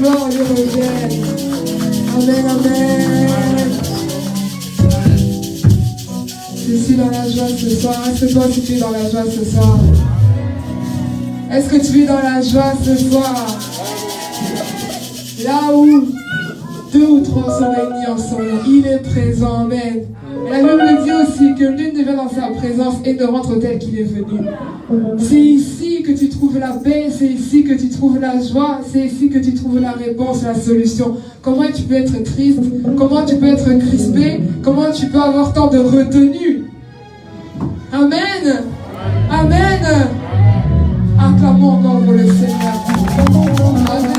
joie lui revienne. Amen, amen. Je suis dans la joie ce soir. Est-ce que toi aussi tu es dans la joie ce soir? Est-ce que tu es dans la joie ce soir? Là où 2 ou 3 sont réunis en son nom, il est présent, amen. Et la Bible dit aussi que nul ne vient dans sa présence et ne rentre tel qu'il est venu. C'est ici que tu trouves la paix, c'est ici que tu trouves la joie, c'est ici que tu trouves la réponse, la solution. Comment tu peux être triste? Comment tu peux être crispé? Comment tu peux avoir tant de retenue? Amen. Amen. Acclamons encore pour le Seigneur. Amen.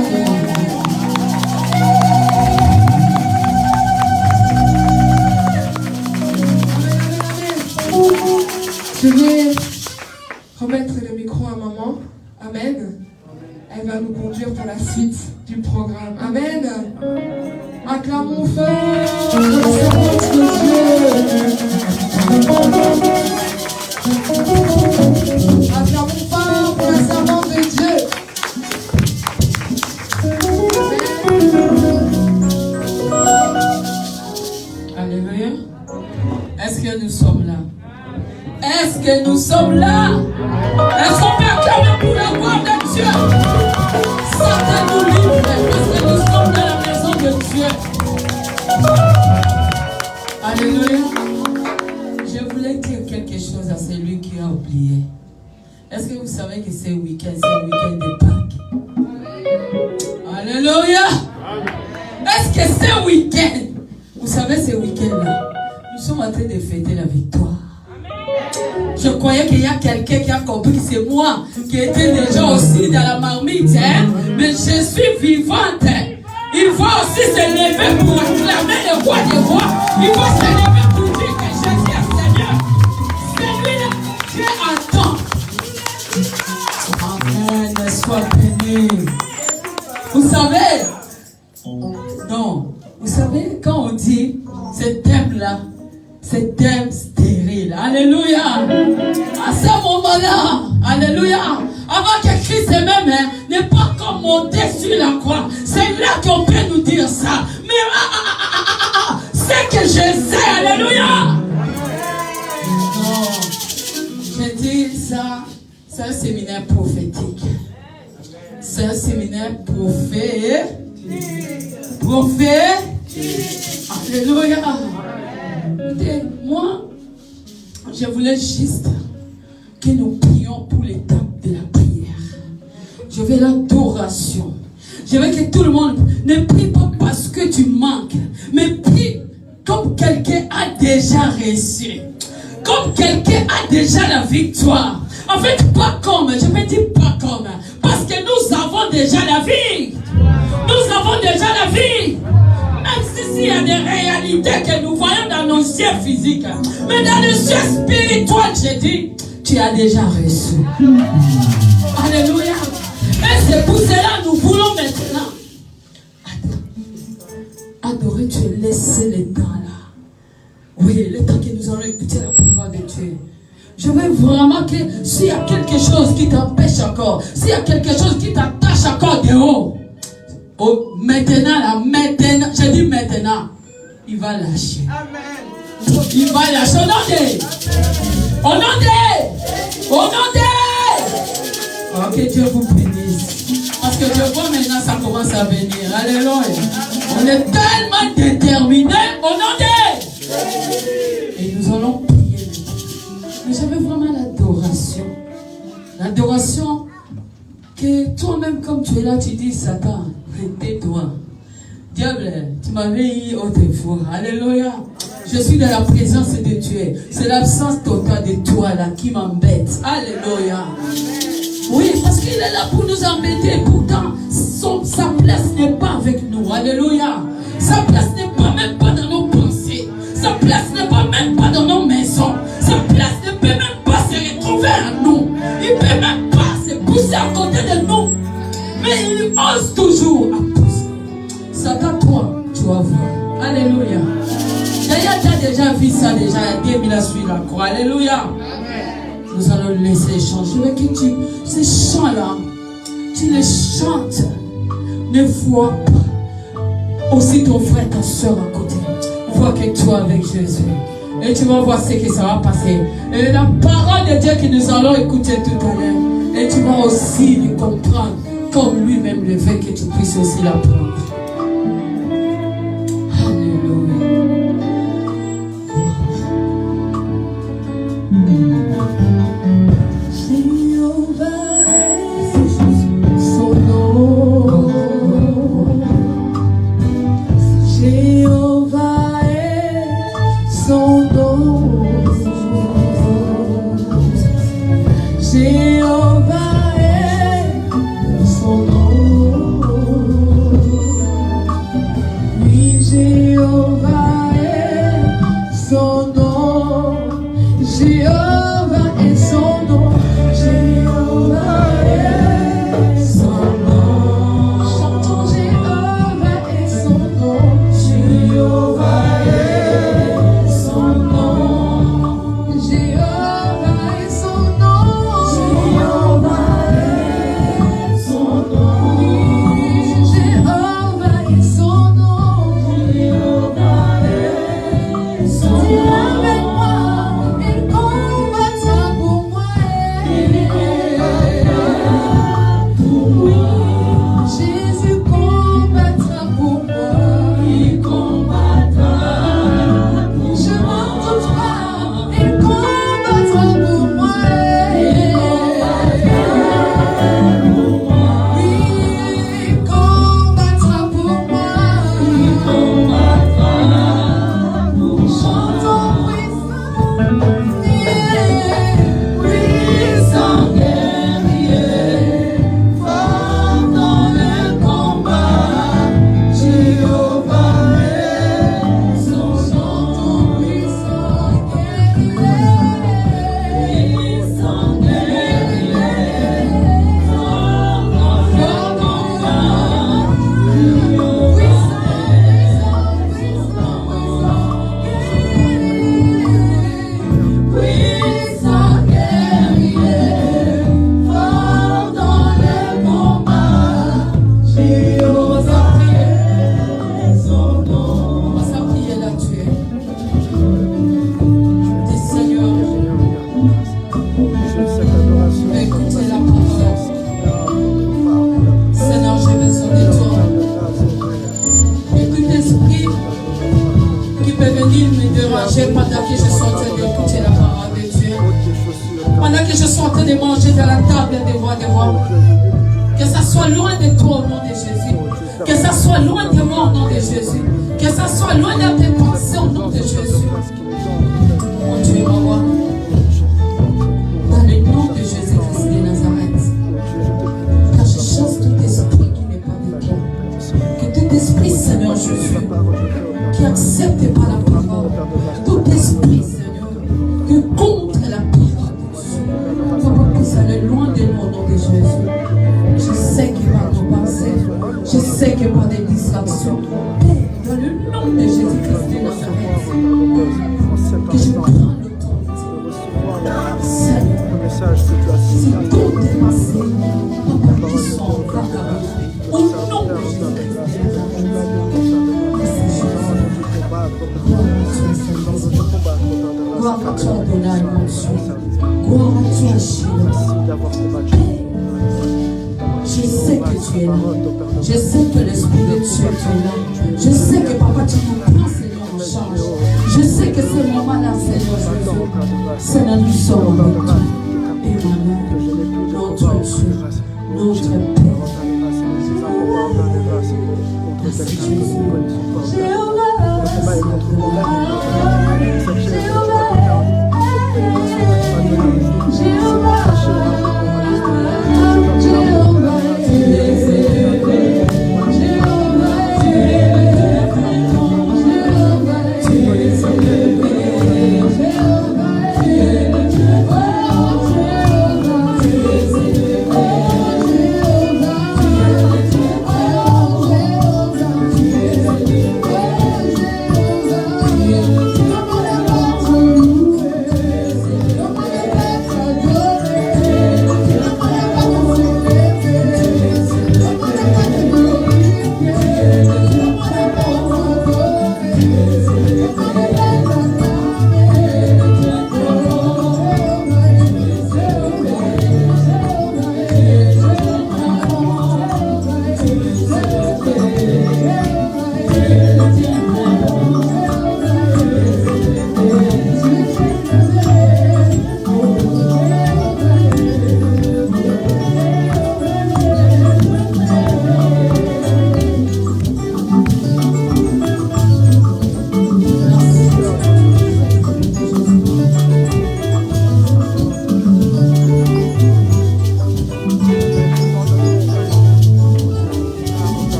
Je vais remettre le micro à maman. Amen. Elle va nous conduire pour la suite du programme. Amen. Acclamons fort la servante de Dieu. Acclamons fort pour la servante de Dieu. Amen. Alléluia. Est-ce que nous sommes là? Est-ce que nous sommes là? Est-ce qu'on peut acclamer pour la gloire de Dieu? Satan nous livre parce que nous sommes dans la maison de Dieu. Alléluia. Je voulais dire quelque chose à celui qui a oublié. Est-ce que vous savez que c'est week-end de Pâques? Alléluia. Est-ce que c'est week-end? Vous savez, ce week-end-là, nous sommes en train de fêter la victoire. Je croyais qu'il y a quelqu'un qui a compris que c'est moi qui étais déjà aussi dans la marmite, hein? Mais je suis vivante. Il faut aussi se lever pour acclamer le roi des rois. Il faut se lever pour dire que Jésus est Seigneur. Celui-là, Dieu attend. Amen, sois béni. Vous savez, non, vous savez, quand on dit ce thème-là, c'est thème stérile. Alléluia. À ce moment-là, alléluia, avant que Christ même n'est pas comme monté sur la croix. C'est là qu'on peut nous dire ça. Mais c'est que je sais. Alléluia. Non, je dis ça, c'est un séminaire prophétique. C'est un séminaire prophète. Alléluia. Écoutez, moi, je voulais juste que nous prions pour l'étape de la prière. Je veux l'adoration. Je veux que tout le monde ne prie pas parce que tu manques, mais prie comme quelqu'un a déjà reçu. Comme quelqu'un a déjà la victoire. En fait, pas comme, je peux dire pas comme, parce que nous avons déjà la vie. Nous avons déjà la vie. Même s'il y a des réalités que nous voyons dans nos yeux physiques, mais dans les yeux spirituels, je dis, tu as déjà reçu. Alléluia. Et c'est pour cela que nous voulons maintenant adorer Dieu, laisser le temps là. Oui, le temps que nous allons écouter la parole de Dieu. Je veux vraiment que s'il y a quelque chose qui t'empêche encore, s'il y a quelque chose qui t'attache encore dehors, oh, maintenant, je dis maintenant, il va lâcher. Amen. Il va lâcher. Au nom de. Oh, que Dieu vous bénisse. Parce que je vois maintenant, ça commence à venir. Alléluia. On est tellement déterminés au nom de. Et nous allons prier. Mais j'avais vraiment l'adoration. L'adoration que toi-même, comme tu es là, tu dis, Satan, tais-toi. Diable, tu m'avais eu autrefois. Alléluia. Je suis dans la présence de Dieu. C'est l'absence totale de toi là qui m'embête. Alléluia. Oui, parce qu'il est là pour nous embêter. Pourtant, sa place n'est pas avec nous. Alléluia. Sa place n'est pas même pas dans nos pensées. Sa place n'est pas même pas dans nos maisons. Sa place ne peut même pas se retrouver à nous. Il ne peut même pas se pousser à côté de nous. Mais il ose toujours à pousser. Satan, toi, tu vas voir. Alléluia. D'ailleurs, tu as déjà vu ça déjà il y a 2000 ans sur la croix. Alléluia. Nous allons laisser changer. Je veux que ces chants-là, tu les chantes. Ne vois pas aussi ton frère, ta soeur à côté. Vois que toi avec Jésus. Et tu vas voir ce que ça va passer. Et la parole de Dieu que nous allons écouter tout à l'heure. Et tu vas aussi le comprendre comme lui-même le veut, que tu puisses aussi l'apprendre. Jehovah,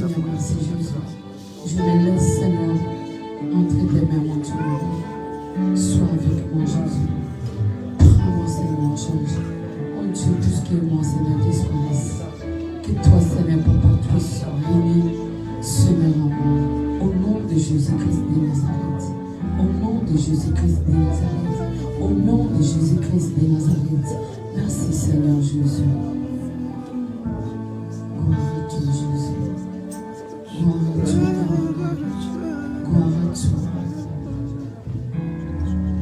Seigneur, merci Jésus. Je me laisse, Seigneur, entre tes mains, mon Dieu. Sois avec moi, Jésus. Prends-moi, Seigneur, change. Oh Dieu, tout ce qui est moi, Seigneur, disparaisse. Que toi, Seigneur, Papa, puisses régner, Seigneur, en moi. Au nom de Jésus-Christ de Nazareth. Au nom de Jésus-Christ de Nazareth. Au nom de Jésus-Christ de Nazareth. Merci, Seigneur Jésus. Gloire à toi, Jésus. Gloire à toi, Papa. Gloire à toi.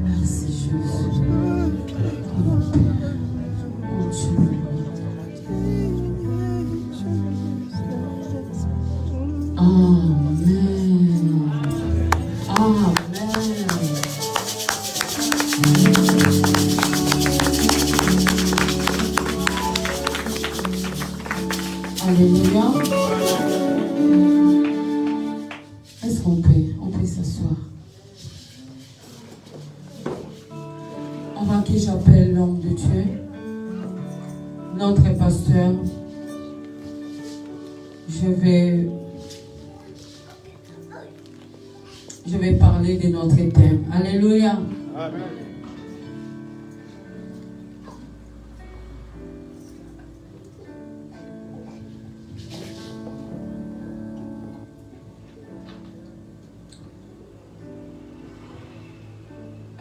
Merci, Jésus. Oh, mon Père. Oh, Dieu. Amen. Amen. Alléluia. Est-ce qu'on peut s'asseoir? Avant que j'appelle l'homme de Dieu, notre pasteur, je vais parler de notre thème. Alléluia. Amen.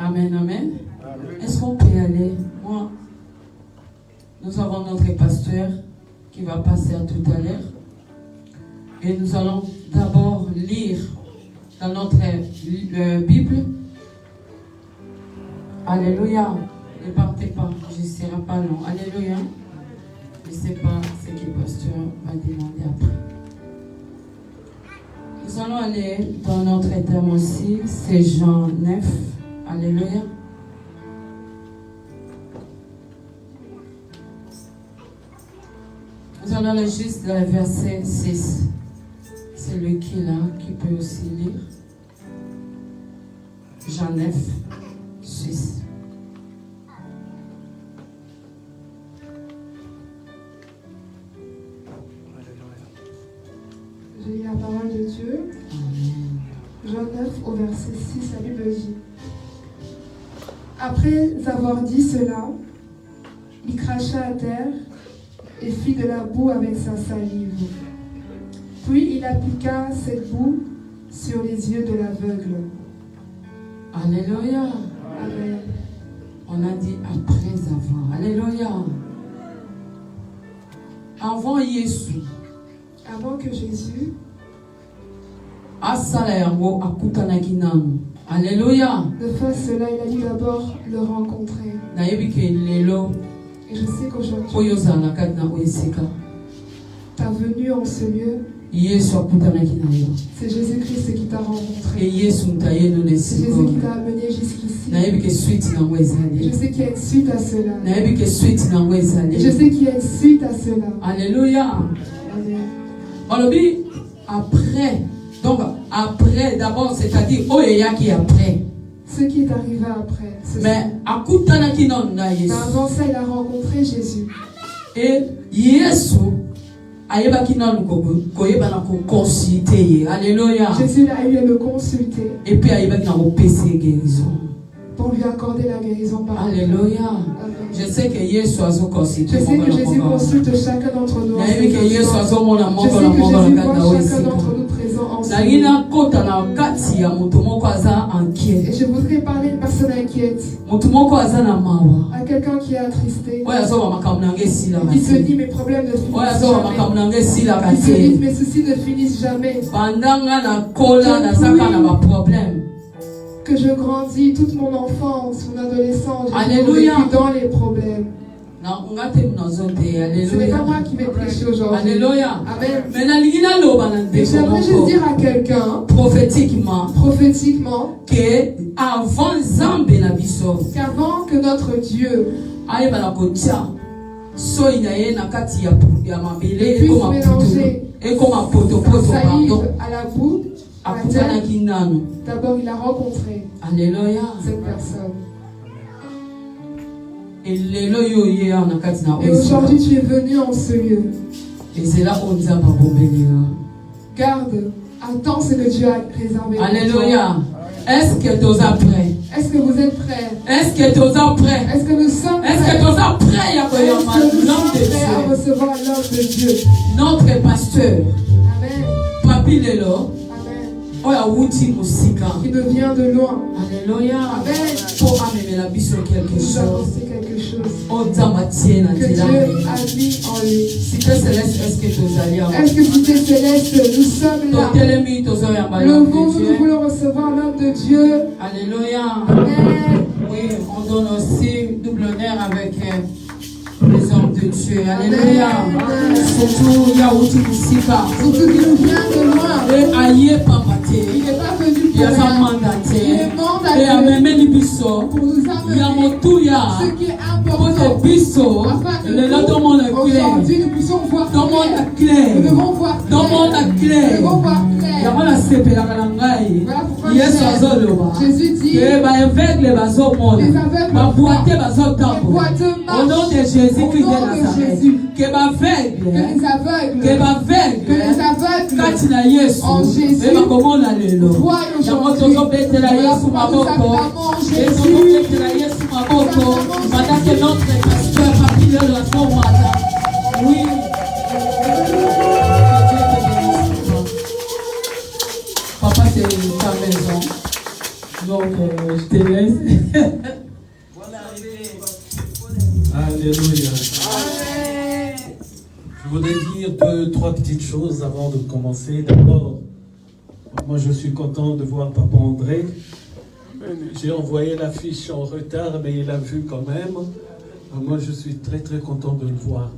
Amen, amen. Est-ce qu'on peut y aller? Moi, nous avons notre pasteur qui va passer tout à l'heure. Et nous allons d'abord lire dans notre Bible. Alléluia. Ne partez pas, je ne serai pas long. Alléluia. Je ne sais pas ce que le pasteur va demander après. Nous allons aller dans notre thème aussi, c'est Jean 9. Alléluia. Nous allons aller juste dans le verset 6. C'est lui qui est là, qui peut aussi lire. Jean 9, 6. Je lis la parole de Dieu. Amen. Jean 9 au verset 6, la Bible dit: Après avoir dit cela, il cracha à terre et fit de la boue avec sa salive. Puis il appliqua cette boue sur les yeux de l'aveugle. Alléluia. Amen. On a dit après avoir. Alléluia. Avant Jésus. Avant que Jésus Alléluia. ne fasse cela, il a dû d'abord le rencontrer. Et je sais qu'aujourd'hui, ta venue en ce lieu, c'est Jésus-Christ qui t'a rencontré. C'est Jésus qui t'a amené jusqu'ici. Et je sais qu'il y a une suite à cela. Et je sais qu'il y a une suite à cela. Alléluia. Amen. Après. Donc, après, d'abord, c'est-à-dire, Oyeya qui est après. Ce qui est arrivé après. Mais, avant ça, il a rencontré Jésus. Et Jésus, Alléluia. Jésus a eu à le consulter. Et puis, il a eu guérison. Pour lui accorder la guérison par Alléluia. Amen. Je sais que Jésus a consulté. Je sais que Jésus consulte chacun d'entre nous. Je sais que Jésus voit chacun d'entre nous présent ensemble. Et je voudrais parler à une personne inquiète. À quelqu'un qui est attristé. Qui se dit mes problèmes ne finissent jamais. Qui se dit mes soucis ne finissent jamais. Que je grandis toute mon enfance, mon adolescence, j'ai vécu dans les problèmes. Ce n'est pas moi qui vais prêcher aujourd'hui. Alléluia. Amen. Mais j'aimerais juste dire à quelqu'un, prophétiquement, qu'avant que notre Dieu puisse mélanger sa salive à la boue, d'abord il a rencontré cette personne. Et aujourd'hui tu es venu en ce lieu. Garde, attends ce que Dieu a réservé. Alléluia. Est-ce que tu es prêt? Est-ce que vous êtes prêts? Est-ce que tu es prêt? Est-ce que nous sommes prêts? Est-ce que tu es prêt à accueillir l'homme de prêts à Dieu? recevoir l'homme de Dieu? Notre pasteur, Amen. Papi Lelo, Amen. Oya Wuti Musika. Qui nous vient de loin. Alléluia. Amen. Pour amener la vie sur quelque Nous chose. avancer quelque chose. Oh, Damatienne, Que Dieu a mis en lui. Cité céleste, est-ce que tu es allé en Est-ce que Cité Céleste, nous sommes là? Nous voulons recevoir l'homme de Dieu. Alléluia. Amen. Oui, on donne aussi double honneur avec les hommes de Dieu. Alléluia. Surtout Yaouti Moussika. Surtout qu'il nous vient de loin. Et aïe papaté. Il n'est pas venu Il y pour a sa rien. mandaté. Il est mandaté Et à même Libiso. pour nous Il y a amener mon touya. ce qui est Pour important. tes bisous. Afin que Le là, tout le monde est clair. aujourd'hui, nous puissions voir Tout le monde clair. est clair. Nous devons voir Tout le monde clair. est Nous clair. devons voir clair. Yamana sepe la kalangai. Voilà pourquoi Yesu azoloba. Jésus dit Que ba aveugle bazomona. les aveugles Ba boite les bazotambo. boiteux Au nom marchent. de Jésus-Christ Au nom de de Nazareth. Jésus. Que ba aveugle. Que les aveugles, Que ba aveugle. que les aveugles Kati na Yesu. en Jésus Eba komona lelo. voient Yango aujourd'hui. tozobetela Voilà Yesu pourquoi nous maboko. acclamons Et Jésus. tozobetela Yesu maboko. Pendant que notre pasteur Papi Lelo azomata. Oui. Papa, c'est ta maison. Donc, je te laisse. Alléluia. Je voudrais dire 2-3 petites choses avant de commencer. D'abord, moi je suis content de voir Papa André. J'ai envoyé l'affiche en retard, mais il a vu quand même. Moi je suis très très content de le voir.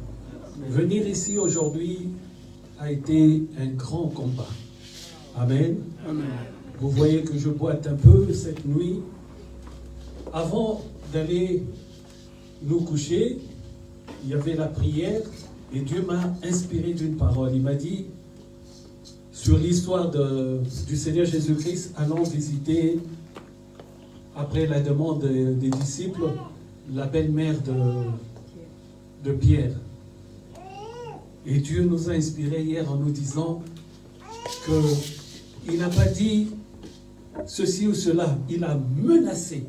Venir ici aujourd'hui a été un grand combat. Amen. Amen. Vous voyez que je boite un peu cette nuit. Avant d'aller nous coucher, il y avait la prière et Dieu m'a inspiré d'une parole. Il m'a dit, sur l'histoire du Seigneur Jésus-Christ, allons visiter, après la demande des disciples, la belle-mère de Pierre. Et Dieu nous a inspiré hier en nous disant qu'il n'a pas dit ceci ou cela, il a menacé.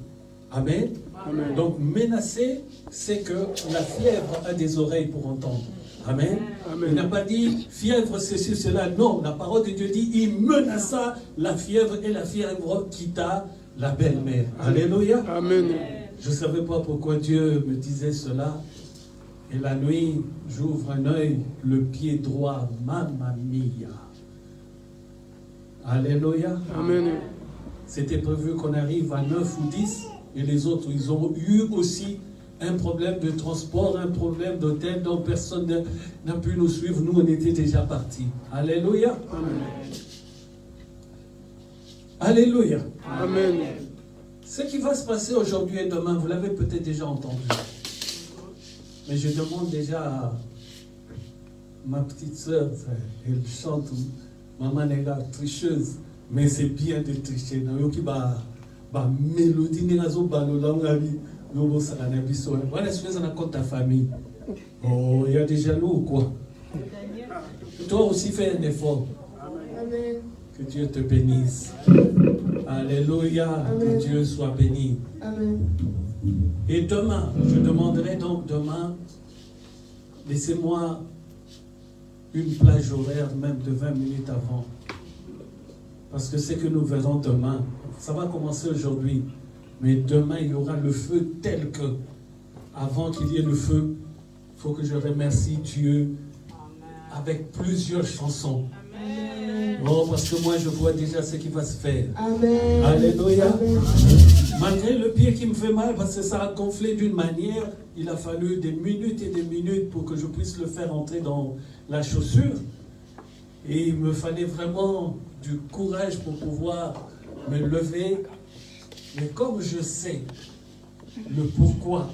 Amen. Amen. Donc menacer, c'est que la fièvre a des oreilles pour entendre. Amen. Amen. Il n'a pas dit fièvre, ceci ou cela. Non, la parole de Dieu dit, il menaça la fièvre et la fièvre quitta la belle-mère. Alléluia. Amen. Je ne savais pas pourquoi Dieu me disait cela. Et la nuit, j'ouvre un œil, le pied droit, mamma mia. Alléluia. Amen. C'était prévu qu'on arrive à 9 ou 10. Et les autres, ils ont eu aussi un problème de transport, un problème d'hôtel, donc personne n'a pu nous suivre. Nous, on était déjà partis. Alléluia. Amen. Alléluia. Amen. Ce qui va se passer aujourd'hui et demain, vous l'avez peut-être déjà entendu. Mais je demande déjà à ma petite soeur, elle chante, maman est là, tricheuse, mais c'est bien de tricher. Mélodie voilà ce que ça compte ta famille. Oh, il y a des jaloux ou quoi? Toi aussi fais un effort. Amen. Que Dieu te bénisse. Alléluia. Amen. Que Dieu soit béni. Amen. Et demain, je demanderai donc demain, laissez-moi une plage horaire même de 20 minutes avant. Parce que c'est que nous verrons demain. Ça va commencer aujourd'hui. Mais demain, il y aura le feu tel que, avant qu'il y ait le feu, il faut que je remercie Dieu avec plusieurs chansons. Amen. Oh, parce que moi, je vois déjà ce qui va se faire. Amen. Alléluia. Amen. Malgré le pied qui me fait mal, parce que ça a gonflé d'une manière, il a fallu des minutes et des minutes pour que je puisse le faire entrer dans la chaussure. Et il me fallait vraiment du courage pour pouvoir me lever. Mais comme je sais le pourquoi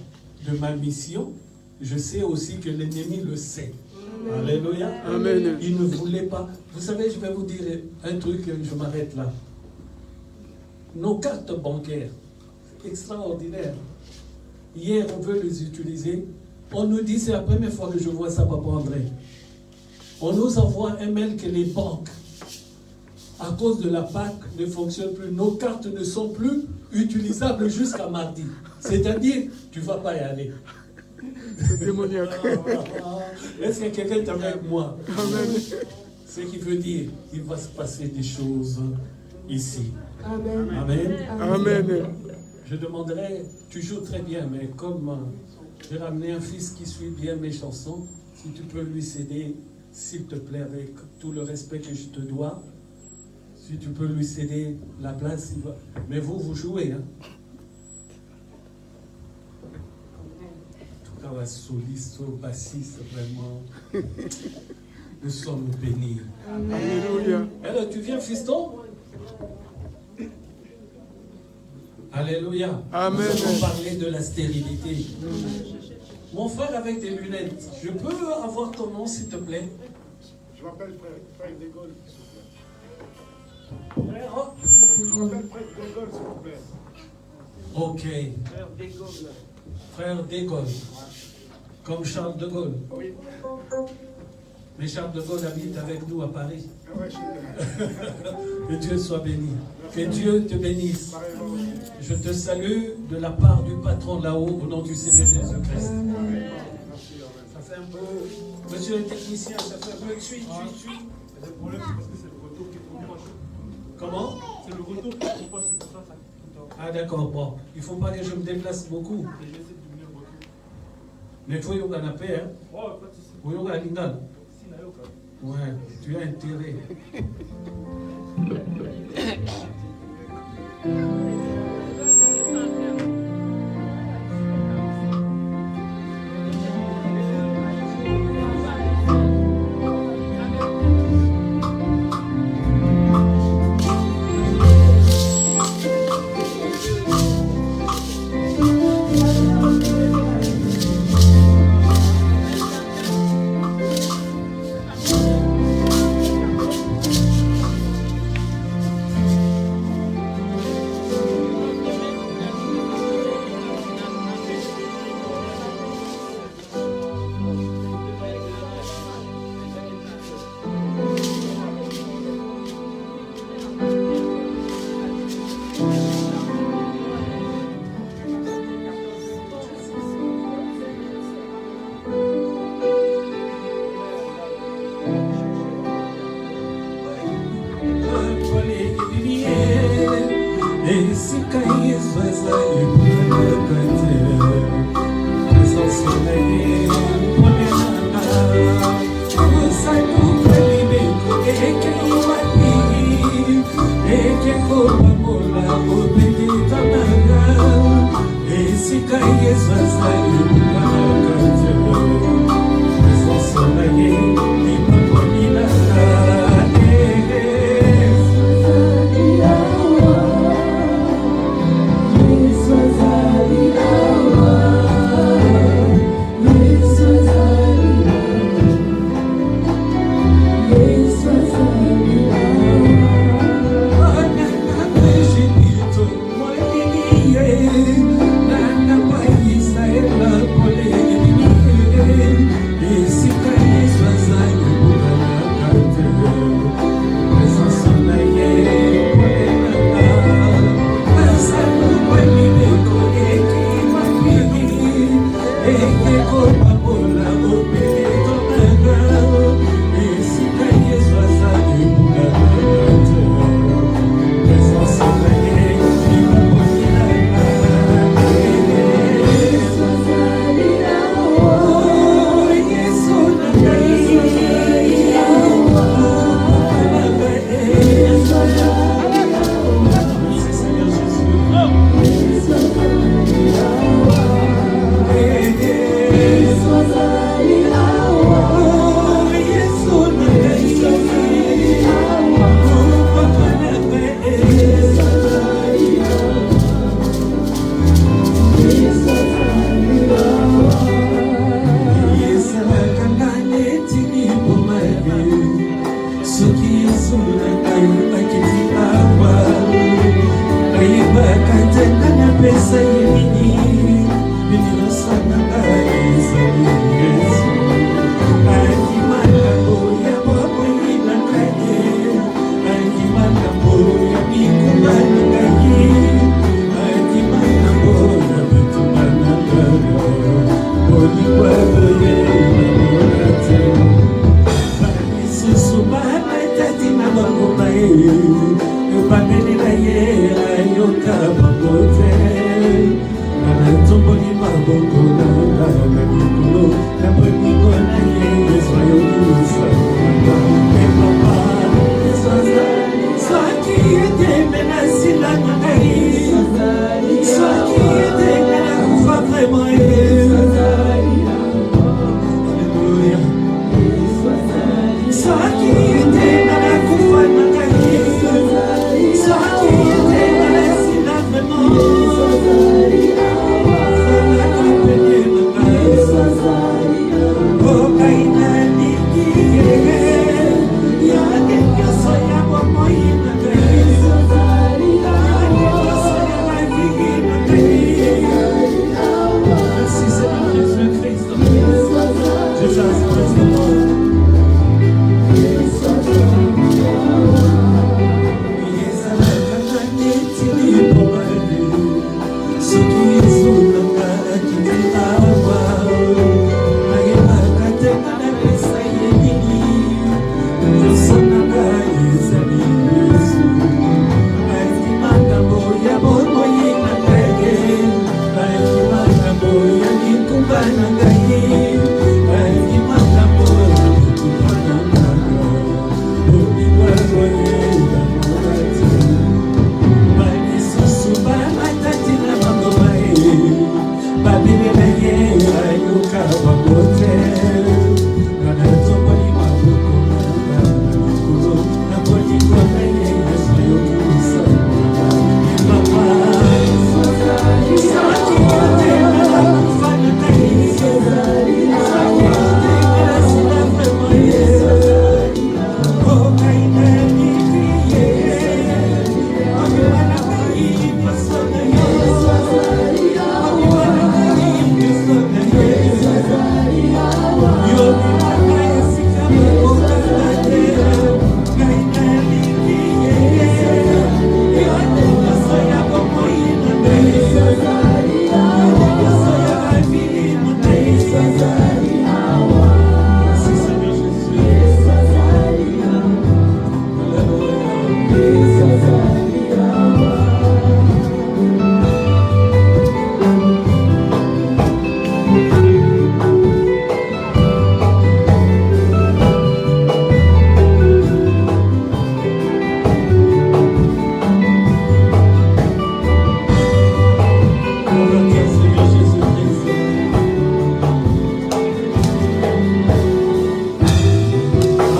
de ma mission, je sais aussi que l'ennemi le sait. Amen. Alléluia. Amen. Il ne voulait pas. Vous savez, je vais vous dire un truc, je m'arrête là. Nos cartes bancaires, extraordinaires. Hier, on veut les utiliser. On nous dit, c'est la première fois que je vois ça, Papa André. On nous envoie un mail que les banques à cause de la Pâque, ne fonctionne plus. Nos cartes ne sont plus utilisables jusqu'à mardi. C'est-à-dire, tu ne vas pas y aller. C'est démoniaque. Est-ce que quelqu'un est avec moi? Amen. Ce qui veut dire qu'il va se passer des choses ici. Amen. Amen. Amen. Je demanderais, tu joues très bien, mais comme j'ai ramené un fils qui suit bien mes chansons, si tu peux lui céder, s'il te plaît, avec tout le respect que je te dois, si tu peux lui céder la place, il va. Mais vous jouez, hein? En tout cas, la soliste, le bassiste, vraiment, nous sommes bénis. Alléluia. Alors, tu viens, fiston? Alléluia. Amen. Nous allons parler de la stérilité. Mon frère avec des lunettes, je peux avoir ton nom, s'il te plaît? Je m'appelle frère De Gaulle, s'il vous plaît. Frère, Je m'appelle frère De Gaulle, s'il vous plaît. ok. Frère De Gaulle. Frère De Gaulle. Comme Charles de Gaulle. Oui. Mais Charles de Gaulle habite avec nous à Paris. Ah ouais, je suis Que Dieu soit béni. Que Dieu te bénisse. pareillement aussi. Je te salue de la part du patron là-haut au nom du Seigneur Jésus-Christ. Merci, Ça fait un peu, monsieur le technicien, ça fait un peu tui. Le problème, c'est parce que c'est le retour qui est trop proche. Comment? C'est le retour qui est trop proche, c'est pour ça que ça coûte tout le temps. Ah d'accord, bon. Il ne faut pas que je me déplace beaucoup. Et j'essaie de venir au retour. Mais il faut y avoir un paix, hein. Oh, pas de soucis. Il faut y avoir un lingal. Si, Nayoka. Ouais, tu as intérêt.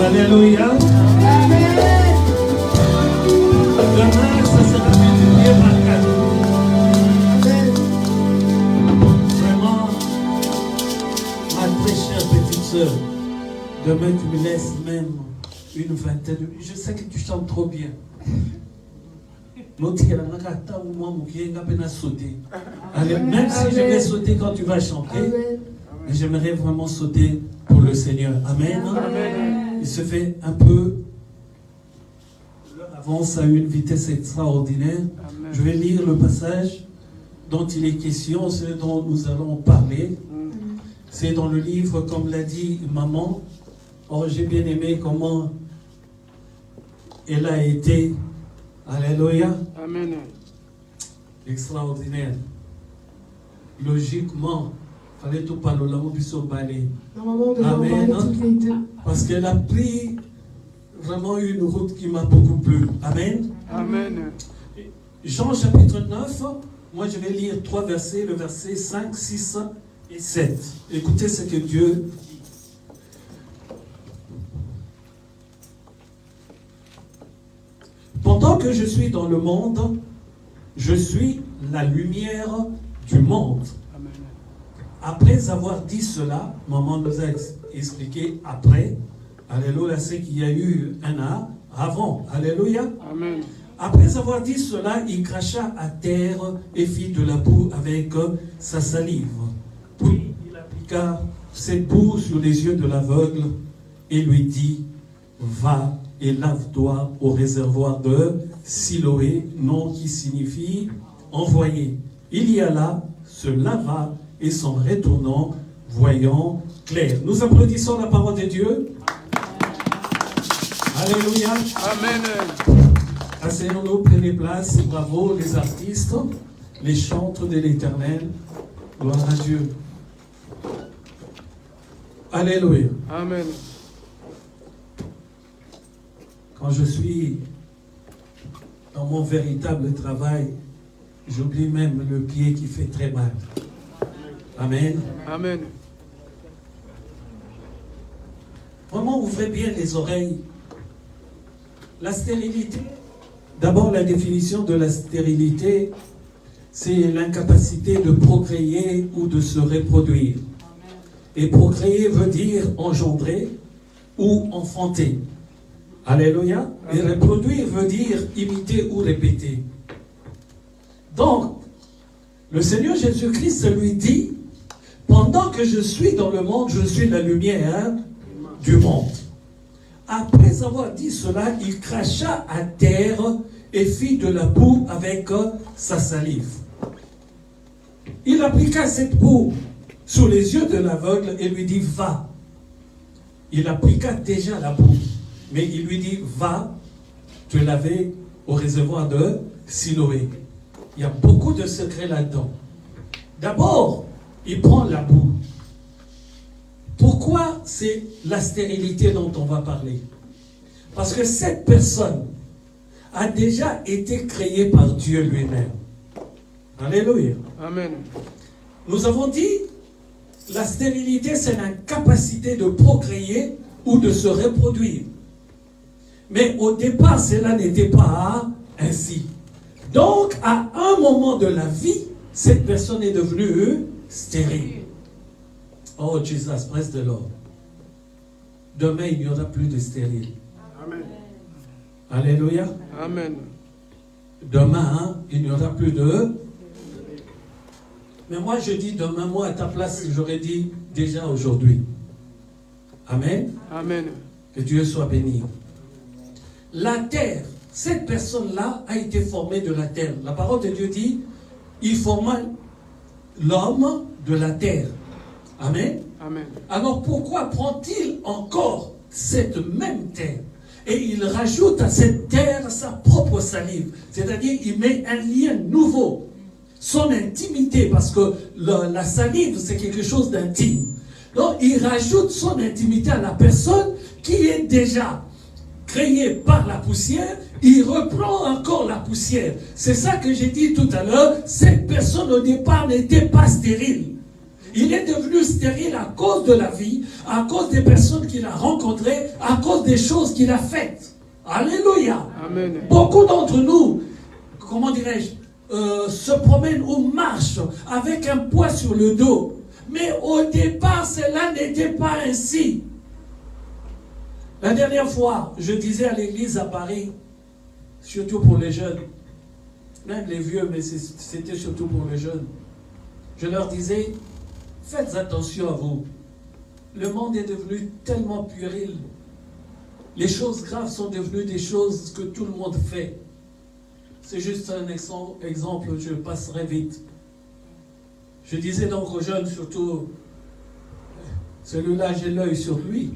Alléluia. Demain, ça sera multiplié par 4. Vraiment, ma très chère petite sœur, demain tu me laisses même une vingtaine. Je sais que tu chantes trop bien. Même si je vais sauter quand tu vas chanter, j'aimerais vraiment sauter pour le Seigneur. Amen. Amen. Il se fait un peu, avance à une vitesse extraordinaire. Amen. Je vais lire le passage dont il est question, ce dont nous allons parler. C'est dans le livre, comme l'a dit maman. Or, j'ai bien aimé comment elle a été. Alléluia. Amen. Extraordinaire. Logiquement, il fallait tout parler là où puisse balai. Normalement, on devrait en parler Amen. toutes les deux. Parce qu'elle a pris vraiment une route qui m'a beaucoup plu. Amen. Amen. Jean chapitre 9, moi je vais lire 3 versets, le verset 5, 6 et 7. Écoutez ce que Dieu dit. Pendant que je suis dans le monde, je suis la lumière du monde. Amen. Après avoir dit cela, maman nous a expliqué après, alléluia, c'est qu'il y a eu un A avant, alléluia. Amen. Après avoir dit cela, il cracha à terre et fit de la boue avec sa salive. Puis il appliqua cette boue sur les yeux de l'aveugle et lui dit, va et lave-toi au réservoir de Siloé, nom qui signifie envoyé. Il y alla, se lava et s'en retournant, voyant clair. Nous applaudissons la parole de Dieu. Alléluia. Amen. Asseyons-nous, prenez place. Bravo les artistes, les chantres de l'Éternel. Gloire à Dieu. Alléluia. Amen. Quand je suis dans mon véritable travail, j'oublie même le pied qui fait très mal. Amen. Amen. Vraiment, ouvrez bien les oreilles. La stérilité. D'abord, la définition de la stérilité, c'est l'incapacité de procréer ou de se reproduire. Et procréer veut dire engendrer ou enfanter. Alléluia. Et reproduire veut dire imiter ou répéter. Donc, le Seigneur Jésus-Christ lui dit, pendant que je suis dans le monde, je suis la lumière du monde. Après avoir dit cela, il cracha à terre et fit de la boue avec sa salive. Il appliqua cette boue sous les yeux de l'aveugle et lui dit, va. Il appliqua déjà la boue, mais il lui dit, va te laver au réservoir de Siloé. Il y a beaucoup de secrets là-dedans. D'abord, il prend la boue. Pourquoi c'est la stérilité dont on va parler? Parce que cette personne a déjà été créée par Dieu lui-même. Alléluia. Amen. Nous avons dit, la stérilité, c'est l'incapacité de procréer ou de se reproduire. Mais au départ, cela n'était pas ainsi. Donc, à un moment de la vie, cette personne est devenue stérile. Oh, Jesus, praise the Lord. Demain, il n'y aura plus de stériles. Amen. Alléluia. Amen. Demain, il n'y aura plus de... Mais moi, je dis demain, moi, à ta place, j'aurais dit déjà aujourd'hui. Amen. Amen. Que Dieu soit béni. La terre, cette personne-là a été formée de la terre. La parole de Dieu dit, il forma l'homme de la terre. Amen. Amen. Alors pourquoi prend-il encore cette même terre et il rajoute à cette terre sa propre salive? C'est-à-dire il met un lien nouveau, son intimité, parce que la salive c'est quelque chose d'intime. Donc il rajoute son intimité à la personne qui est déjà créée par la poussière. Il reprend encore la poussière. C'est ça que j'ai dit tout à l'heure. Cette personne au départ n'était pas stérile. Il est devenu stérile à cause de la vie, à cause des personnes qu'il a rencontrées, à cause des choses qu'il a faites. Alléluia. Amen. Beaucoup d'entre nous, comment dirais-je, se promènent ou marchent avec un poids sur le dos. Mais au départ, cela n'était pas ainsi. La dernière fois, je disais à l'église à Paris, surtout pour les jeunes, même les vieux, mais c'était surtout pour les jeunes, je leur disais, faites attention à vous. Le monde est devenu tellement puéril. Les choses graves sont devenues des choses que tout le monde fait. C'est juste un exemple, je passerai vite. Je disais donc aux jeunes, surtout, celui-là, j'ai l'œil sur lui.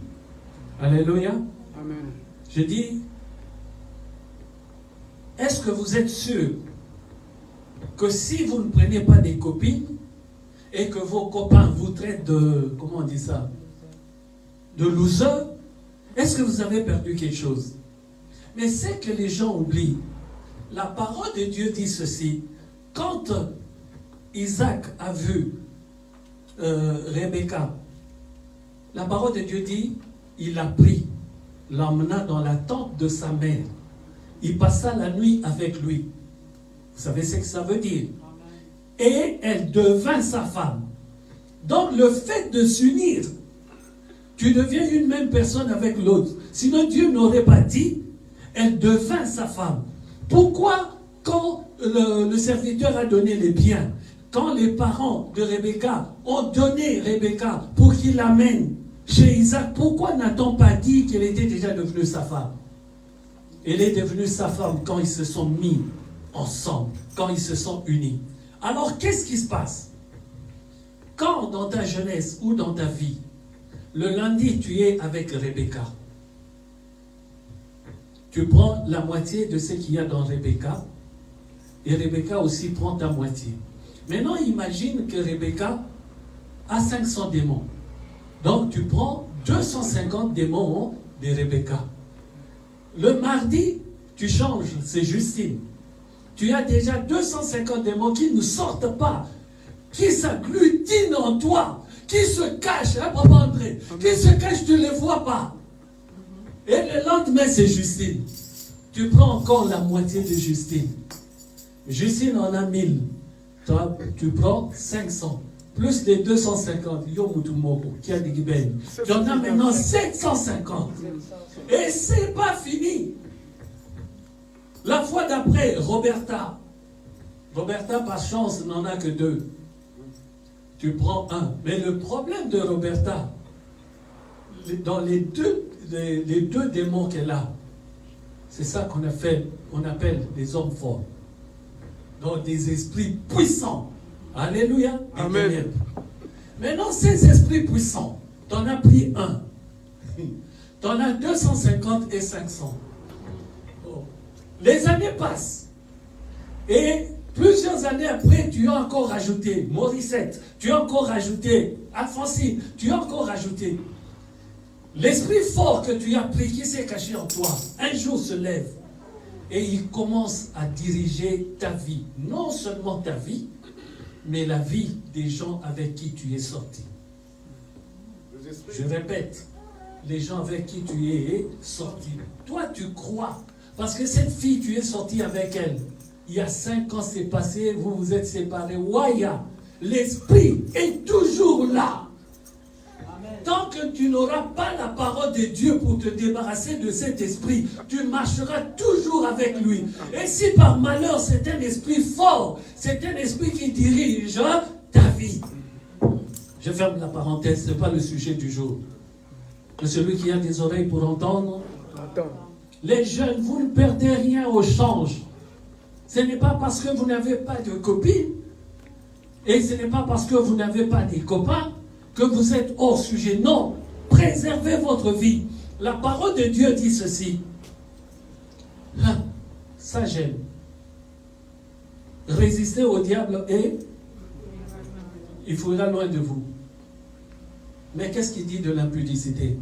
Alléluia. Amen. Je dis, est-ce que vous êtes sûr que si vous ne prenez pas des copines, et que vos copains vous traitent de, comment on dit ça, de loser, est-ce que vous avez perdu quelque chose? Mais c'est que les gens oublient. La parole de Dieu dit ceci. Quand Isaac a vu Rebecca, la parole de Dieu dit, il l'a pris, l'emmena dans la tente de sa mère. Il passa la nuit avec lui. Vous savez ce que ça veut dire? Et elle devint sa femme. Donc le fait de s'unir, tu deviens une même personne avec l'autre. Sinon Dieu n'aurait pas dit, elle devint sa femme. Pourquoi quand le serviteur a donné les biens, quand les parents de Rebecca ont donné Rebecca pour qu'il l'amène chez Isaac, pourquoi n'a-t-on pas dit qu'elle était déjà devenue sa femme? Elle est devenue sa femme quand ils se sont mis ensemble, quand ils se sont unis. Alors, qu'est-ce qui se passe? Quand dans ta jeunesse ou dans ta vie, le lundi, tu es avec Rebecca, tu prends la moitié de ce qu'il y a dans Rebecca, et Rebecca aussi prend ta moitié. Maintenant, imagine que Rebecca a 500 démons. Donc, tu prends 250 démons de Rebecca. Le mardi, tu changes, c'est Justine. Tu as déjà 250 démons qui ne sortent pas, qui s'agglutinent en toi, qui se cachent, hein, Papa André, qui se cachent, tu ne les vois pas. Et le lendemain, c'est Justine. Tu prends encore la moitié de Justine. Justine en a 1000. Toi, tu prends 500. Plus les 250. Qui a dit ben. Tu en as maintenant 750. Et c'est pas fini. La fois d'après, Roberta. Roberta, par chance, n'en a que 2. Tu prends 1. Mais le problème de Roberta, dans les deux démons qu'elle a, c'est ça qu'on appelle des hommes forts. Donc des esprits puissants. Alléluia. Amen. Maintenant, ces esprits puissants, tu en as pris 1. Tu en as 250 et 500. Les années passent. Et plusieurs années après, tu as encore rajouté Morissette, tu as encore rajouté Alphonsine, tu as encore rajouté. L'esprit fort que tu as pris, qui s'est caché en toi, un jour se lève et il commence à diriger ta vie. Non seulement ta vie, mais la vie des gens avec qui tu es sorti. Je répète, les gens avec qui tu es sorti. Toi, tu crois. Parce que cette fille, tu es sorti avec elle. Il y a 5 ans, c'est passé, vous vous êtes séparés. Waya, l'esprit est toujours là. Tant que tu n'auras pas la parole de Dieu pour te débarrasser de cet esprit, tu marcheras toujours avec lui. Et si par malheur c'est un esprit fort, c'est un esprit qui dirige ta vie. Je ferme la parenthèse, ce n'est pas le sujet du jour. Que celui qui a des oreilles pour entendre, les jeunes, vous ne perdez rien au change. Ce n'est pas parce que vous n'avez pas de copine, et ce n'est pas parce que vous n'avez pas des copains, que vous êtes hors sujet. Non, préservez votre vie. La parole de Dieu dit ceci. Ça j'aime. Résistez au diable et il fuira loin de vous. Mais qu'est-ce qu'il dit de l'impudicité?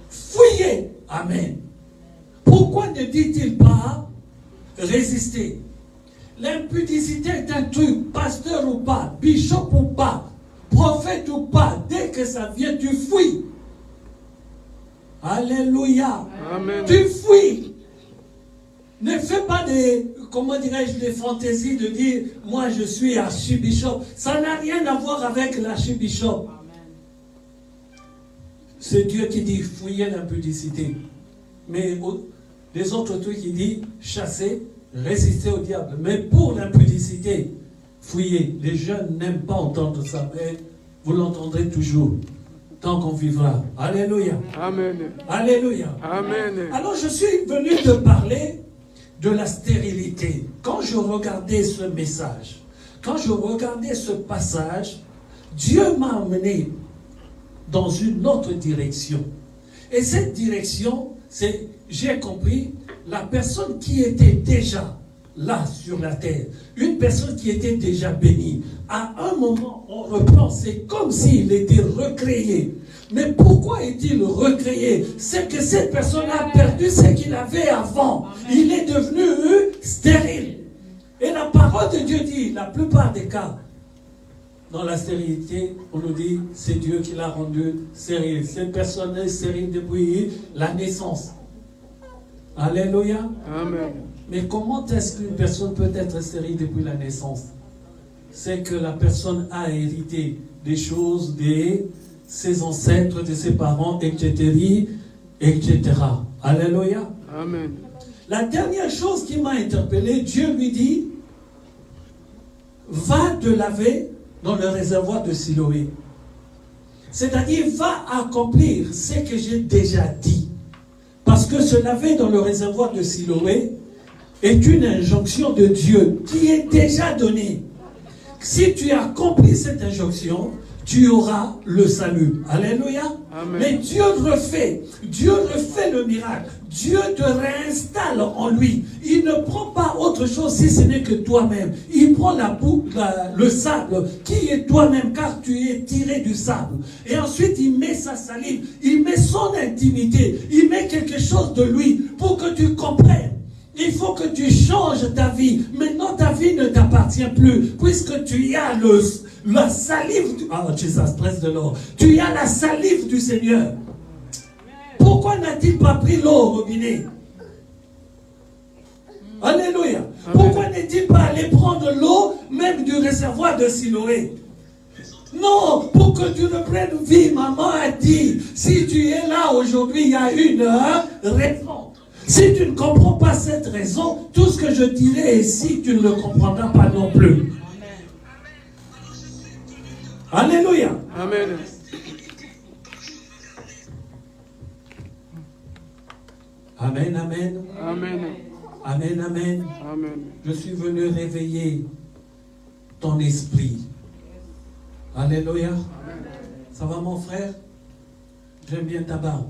Fuyez. Amen. Pourquoi ne dit-il pas résister? L'impudicité est un truc, pasteur ou pas, bishop ou pas, prophète ou pas, dès que ça vient, tu fuis. Alléluia. Amen. Tu fuis. Ne fais pas des, comment dirais-je, des fantaisies de dire, moi je suis archibishop. Ça n'a rien à voir avec l'archibishop. C'est Dieu qui dit, fuyez l'impudicité. Mais les autres trucs, il dit, chassez, résistez au diable. Mais pour l'impudicité, fuyez. Les jeunes n'aiment pas entendre ça, mais vous l'entendrez toujours, tant qu'on vivra. Alléluia. Amen. Alléluia. Amen. Alors je suis venu te parler de la stérilité. Quand je regardais ce message, quand je regardais ce passage, Dieu m'a amené dans une autre direction. Et cette direction, c'est, j'ai compris, la personne qui était déjà là sur la terre, une personne qui était déjà bénie, à un moment on reprend, c'est comme s'il était recréé. Mais pourquoi est-il recréé? C'est que cette personne a perdu ce qu'il avait avant. Il est devenu stérile. Et la parole de Dieu dit, la plupart des cas, dans la stérilité, on nous dit, c'est Dieu qui l'a rendu stérile. Cette personne est stérile depuis la naissance. Alléluia. Amen. Mais comment est-ce qu'une personne peut être stérile depuis la naissance? C'est que la personne a hérité des choses de ses ancêtres, de ses parents, etc., etc. Alléluia. Amen. La dernière chose qui m'a interpellé, Dieu lui dit, va te laver dans le réservoir de Siloé. C'est-à-dire, va accomplir ce que j'ai déjà dit. Parce que se laver dans le réservoir de Siloé est une injonction de Dieu qui est déjà donnée. Si tu accomplis cette injonction, tu auras le salut. Alléluia. Amen. Mais Dieu refait le miracle. Dieu te réinstalle en lui. Il ne prend pas autre chose si ce n'est que toi-même. Il prend le sable qui est toi-même, car tu es tiré du sable. Et ensuite, il met sa salive, il met son intimité, il met quelque chose de lui pour que tu comprennes. Il faut que tu changes ta vie. Maintenant, ta vie ne t'appartient plus, puisque tu as la salive. Oh, Jesus, presse de l'or. Tu as la salive du Seigneur. Pourquoi n'a-t-il pas pris l'eau au robinet? Alléluia. Amen. Pourquoi n'est-il pas allé prendre l'eau, même du réservoir de Siloé? Non, pour que tu ne prennes vie, maman a dit, si tu es là aujourd'hui, il y a une raison. Si tu ne comprends pas cette raison, tout ce que je dirai ici, tu ne le comprendras pas non plus. Amen. Alléluia. Amen. Amen, amen. Amen. Amen, amen. Amen. Je suis venu réveiller ton esprit. Alléluia. Ça va mon frère? J'aime bien ta barbe.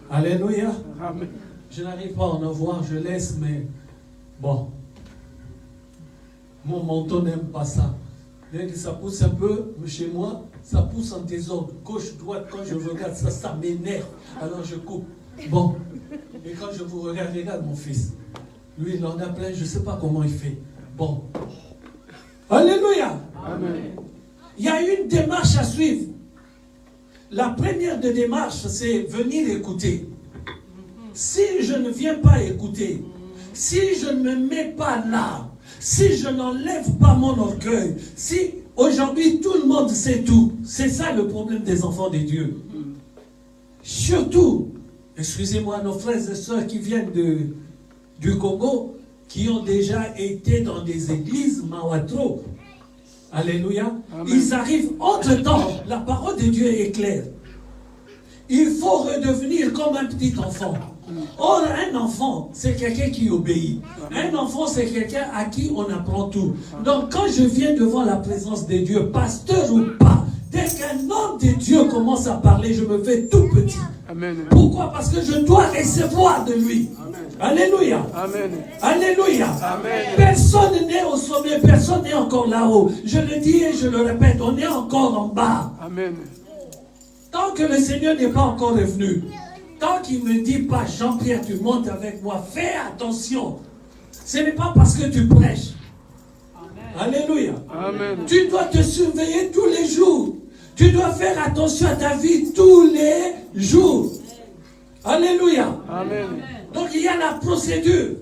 Alléluia. Amen. Je n'arrive pas à en avoir, je laisse, mais bon. Mon menton n'aime pas ça. Bien que ça pousse un peu, mais chez moi, ça pousse en désordre. Gauche, droite, quand je regarde ça, ça m'énerve. Alors je coupe. Bon. Et quand je vous regarde mon fils. Lui, il en a plein, je ne sais pas comment il fait. Bon. Alléluia. Amen. Il y a une démarche à suivre. La première des démarches, c'est venir écouter. Si je ne viens pas écouter, si je ne me mets pas là, si je n'enlève pas mon orgueil, si aujourd'hui tout le monde sait tout, c'est ça le problème des enfants de Dieu. Surtout, excusez-moi, nos frères et sœurs qui viennent du Congo, qui ont déjà été dans des églises Mawatro. Alléluia. Amen. Ils arrivent entre-temps, la parole de Dieu est claire. Il faut redevenir comme un petit enfant. Or, un enfant, c'est quelqu'un qui obéit. Un enfant, c'est quelqu'un à qui on apprend tout. Donc, quand je viens devant la présence de Dieu, pasteur ou pas, dès qu'un homme de Dieu commence à parler, je me fais tout petit. Amen. Pourquoi? Parce que je dois recevoir de lui. Amen. Alléluia. Amen. Alléluia. Amen. Personne n'est au sommet, personne n'est encore là-haut. Je le dis et je le répète, on est encore en bas. Amen. Tant que le Seigneur n'est pas encore revenu, tant qu'il ne me dit pas, Jean-Pierre, tu montes avec moi, fais attention. Ce n'est pas parce que tu prêches. Amen. Alléluia. Amen. Tu dois te surveiller tous les jours. Tu dois faire attention à ta vie tous les jours. Alléluia. Amen. Donc il y a la procédure.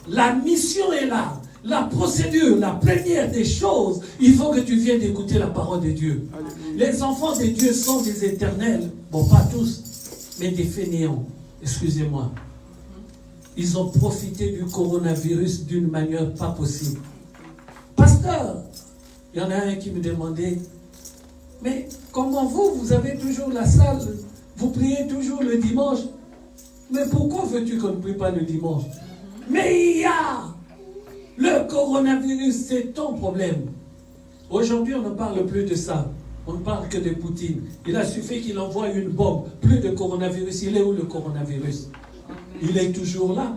La mission est là. La procédure, la première des choses, il faut que tu viennes écouter la parole de Dieu. Alléluia. Les enfants de Dieu sont des éternels. Bon, pas tous, mais des fainéants. Excusez-moi. Ils ont profité du coronavirus d'une manière pas possible. Pasteur, il y en a un qui me demandait, mais comment vous avez toujours la salle, vous priez toujours le dimanche, mais pourquoi veux-tu qu'on ne prie pas le dimanche? Mais il y a le coronavirus, c'est ton problème. Aujourd'hui, on ne parle plus de ça. On ne parle que de Poutine. Il a suffi qu'il envoie une bombe. Plus de coronavirus. Il est où le coronavirus? Il est toujours là.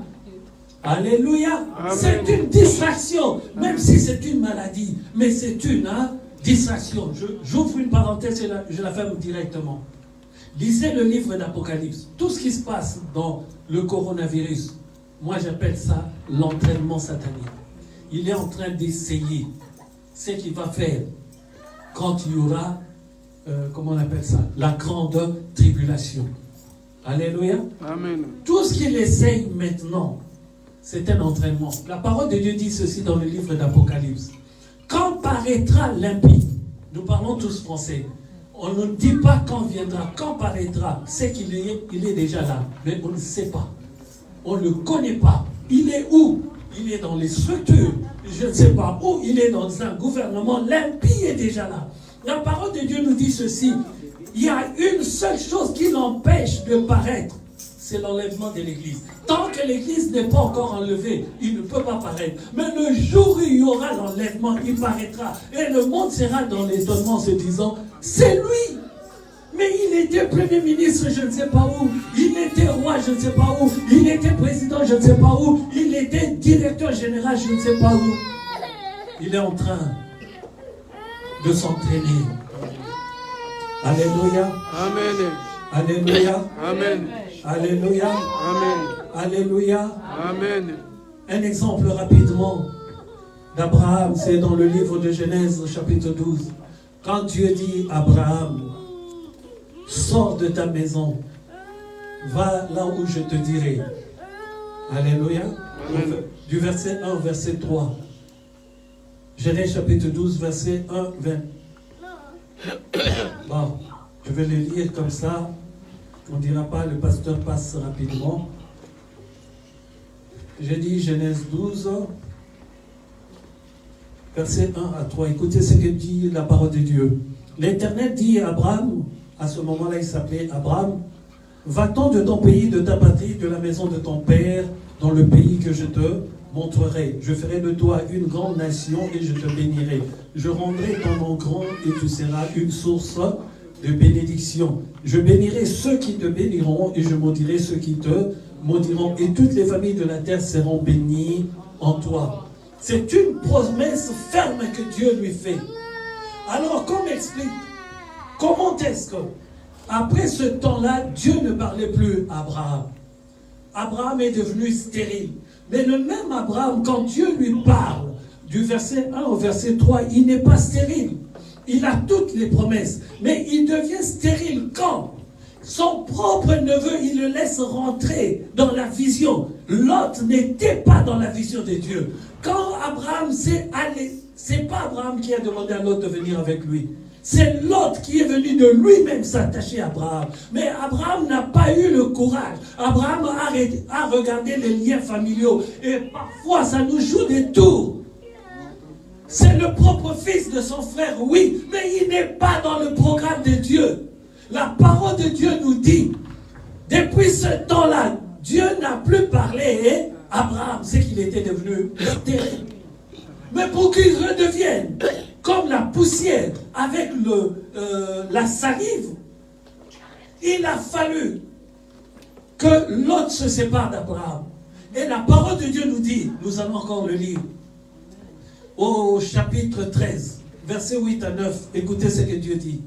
Alléluia. C'est une distraction. Même si c'est une maladie. Mais c'est une distraction. J'ouvre une parenthèse et je la ferme directement. Lisez le livre d'Apocalypse. Tout ce qui se passe dans le coronavirus, moi j'appelle ça l'entraînement satanique. Il est en train d'essayer ce qu'il va faire quand il y aura, comment on appelle ça, la grande tribulation. Alléluia. Amen. Tout ce qu'il essaye maintenant, c'est un entraînement. La parole de Dieu dit ceci dans le livre d'Apocalypse. Quand paraîtra l'impie, nous parlons tous français, on ne dit pas quand viendra, quand paraîtra, c'est qu'il est déjà là, mais on ne sait pas. On ne le connaît pas. Il est où? Il est dans les structures. Je ne sais pas où. Il est dans un gouvernement. L'impie est déjà là. La parole de Dieu nous dit ceci. Il y a une seule chose qui l'empêche de paraître. C'est l'enlèvement de l'Église. Tant que l'Église n'est pas encore enlevée, il ne peux pas paraître. Mais le jour où il y aura l'enlèvement, il paraîtra. Et le monde sera dans l'étonnement se disant, c'est lui. Mais il était Premier ministre, je ne sais pas où. Il était roi, je ne sais pas où. Il était président, je ne sais pas où. Il était directeur général, je ne sais pas où. Il est en train de s'entraîner. Alléluia. Amen. Alléluia. Amen. Alléluia. Amen. Alléluia. Amen. Un exemple rapidement d'Abraham, c'est dans le livre de Genèse, chapitre 12. Quand Dieu dit à Abraham, sors de ta maison, va là où je te dirai. Alléluia. Amen. Du verset 1 au verset 3. Genèse chapitre 12, verset 1, 20. Bon, je vais le lire comme ça. On ne dira pas, le pasteur passe rapidement. J'ai dit Genèse 12, verset 1 à 3. Écoutez ce que dit la parole de Dieu. L'Éternel dit à Abraham, à ce moment-là il s'appelait Abraham, va-t'en de ton pays, de ta patrie, de la maison de ton père, dans le pays que je te montrerai. Je ferai de toi une grande nation et je te bénirai. Je rendrai ton nom grand et tu seras une source de bénédiction. Je bénirai ceux qui te béniront et je maudirai ceux qui te maudiront. Et toutes les familles de la terre seront bénies en toi. C'est une promesse ferme que Dieu lui fait. Alors qu'on m'explique, comment est-ce que, après ce temps-là, Dieu ne parlait plus à Abraham. Abraham est devenu stérile. Mais le même Abraham, quand Dieu lui parle, du verset 1 au verset 3, il n'est pas stérile. Il a toutes les promesses. Mais il devient stérile quand son propre neveu, il le laisse rentrer dans la vision. Lot n'était pas dans la vision de Dieu. Quand Abraham s'est allé, c'est pas Abraham qui a demandé à Lot de venir avec lui. C'est Lot qui est venu de lui-même s'attacher à Abraham. Mais Abraham n'a pas eu le courage. Abraham a regardé les liens familiaux. Et parfois, ça nous joue des tours. C'est le propre fils de son frère, oui. Mais il n'est pas dans le programme de Dieu. La parole de Dieu nous dit, depuis ce temps-là, Dieu n'a plus parlé à Abraham. C'est qu'il était devenu stérile. Mais pour qu'il redevienne comme la poussière avec la salive, il a fallu que Lot se sépare d'Abraham. Et la parole de Dieu nous dit, nous allons encore le lire, au chapitre 13, versets 8 à 9, écoutez ce que Dieu dit.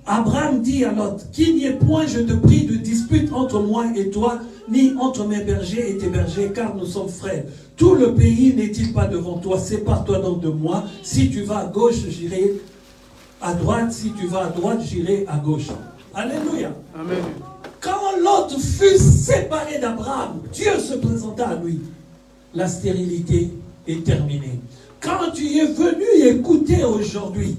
Abraham dit à Lot, qu'il n'y ait point, je te prie, de dispute entre moi et toi, ni entre mes bergers et tes bergers, car nous sommes frères. Tout le pays n'est-il pas devant toi? Sépare-toi donc de moi. Si tu vas à gauche, j'irai à droite. Si tu vas à droite, j'irai à gauche. Alléluia. Amen. Quand Lot fut séparé d'Abraham, Dieu se présenta à lui. La stérilité est terminée. Quand tu es venu écouter aujourd'hui,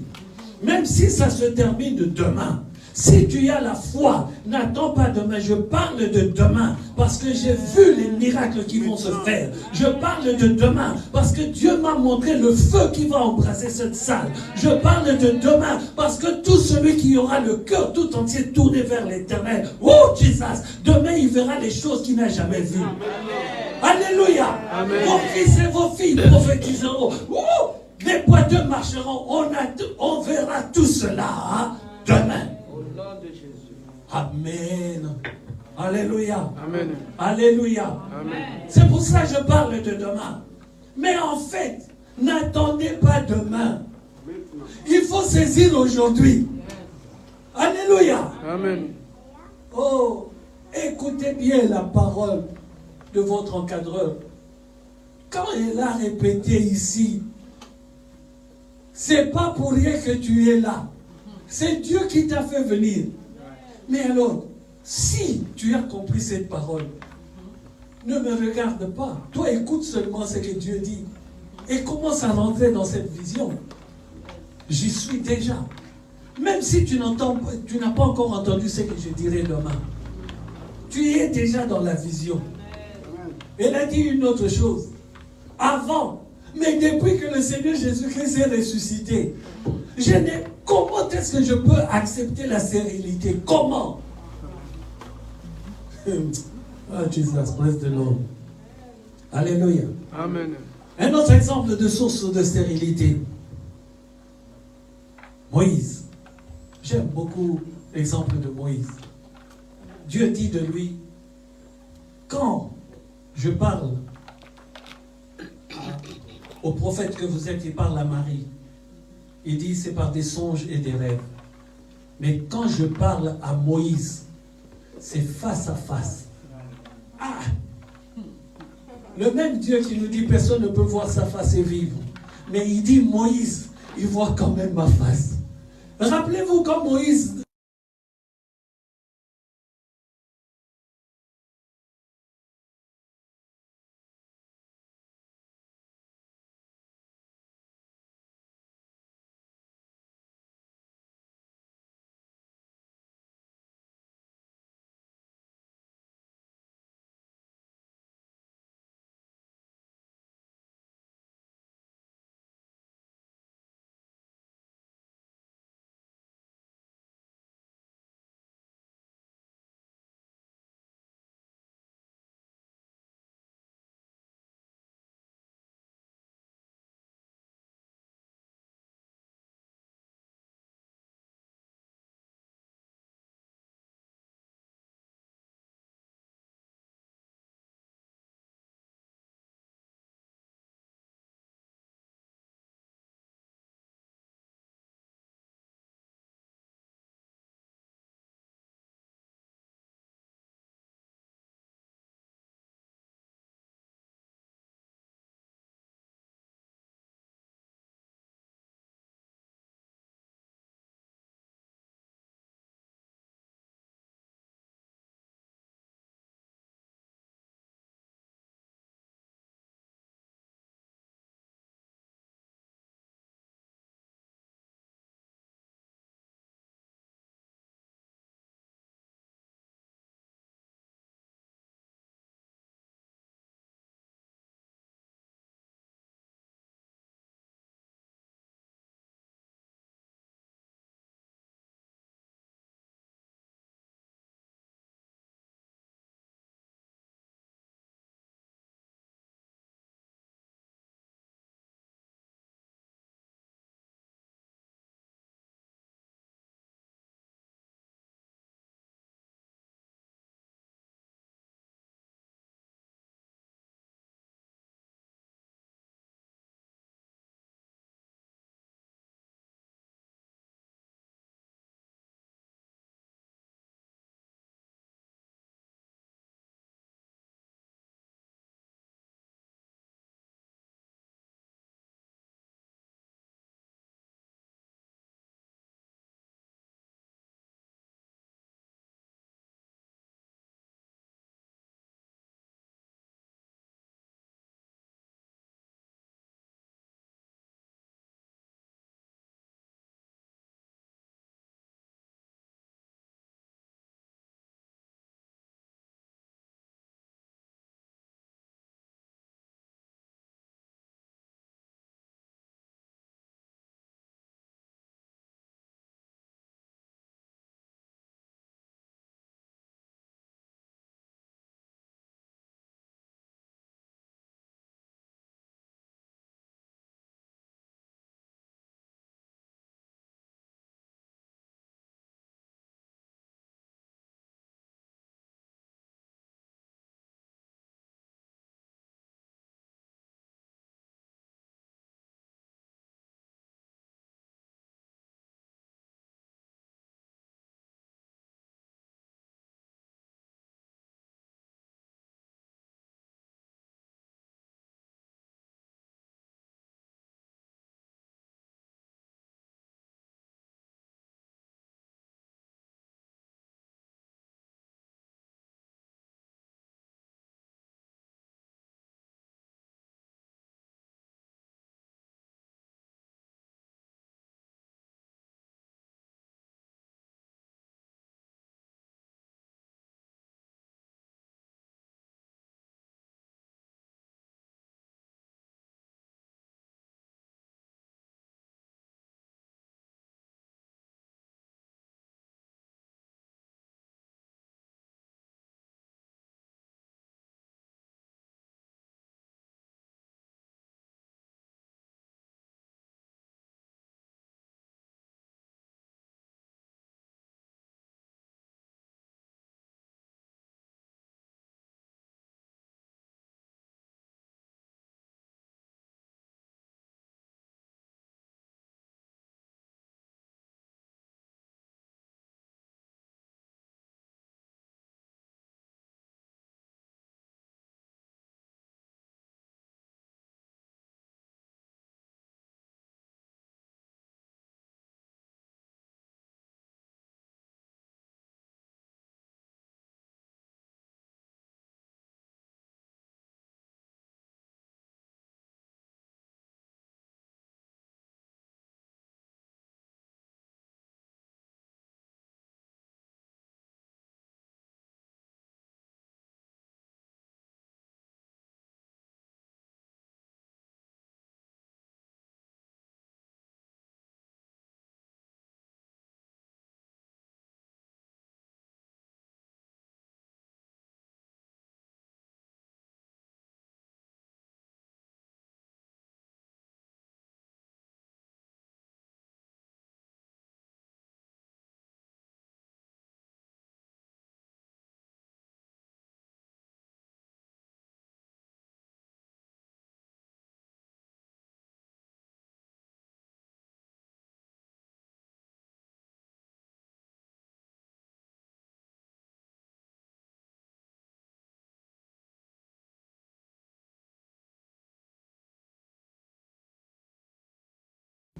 même si ça se termine demain, si tu as la foi, n'attends pas demain. Je parle de demain parce que j'ai vu les miracles qui vont se faire. Je parle de demain parce que Dieu m'a montré le feu qui va embraser cette salle. Je parle de demain parce que tout celui qui aura le cœur tout entier tourné vers l'Éternel, oh Jesus, demain il verra les choses qu'il n'a jamais vues. Alléluia. Amen. Vos fils et vos filles prophétiseront. Oh, les boiteux marcheront. On verra tout cela demain. Amen. Alléluia. Amen. Alléluia. Amen. C'est pour ça que je parle de demain. Mais en fait, n'attendez pas demain. Il faut saisir aujourd'hui. Alléluia. Amen. Oh, écoutez bien la parole de votre encadreur. Quand il a répété ici, c'est pas pour rien que tu es là. C'est Dieu qui t'a fait venir. Mais alors, si tu as compris cette parole, ne me regarde pas. Toi, écoute seulement ce que Dieu dit. Et commence à rentrer dans cette vision. J'y suis déjà. Même si tu n'as pas encore entendu ce que je dirai demain. Tu es déjà dans la vision. Elle a dit une autre chose. Avant, mais depuis que le Seigneur Jésus-Christ est ressuscité, comment est-ce que je peux accepter la stérilité? Comment? Oh, Jesus, praise the Lord. Alléluia. Amen. Un autre exemple de source de stérilité. Moïse. J'aime beaucoup l'exemple de Moïse. Dieu dit de lui, quand je parle au prophète que vous êtes, il parle à Marie. Il dit, c'est par des songes et des rêves. Mais quand je parle à Moïse, c'est face à face. Ah! Le même Dieu qui nous dit, personne ne peut voir sa face et vivre. Mais il dit, Moïse, il voit quand même ma face. Rappelez-vous quand Moïse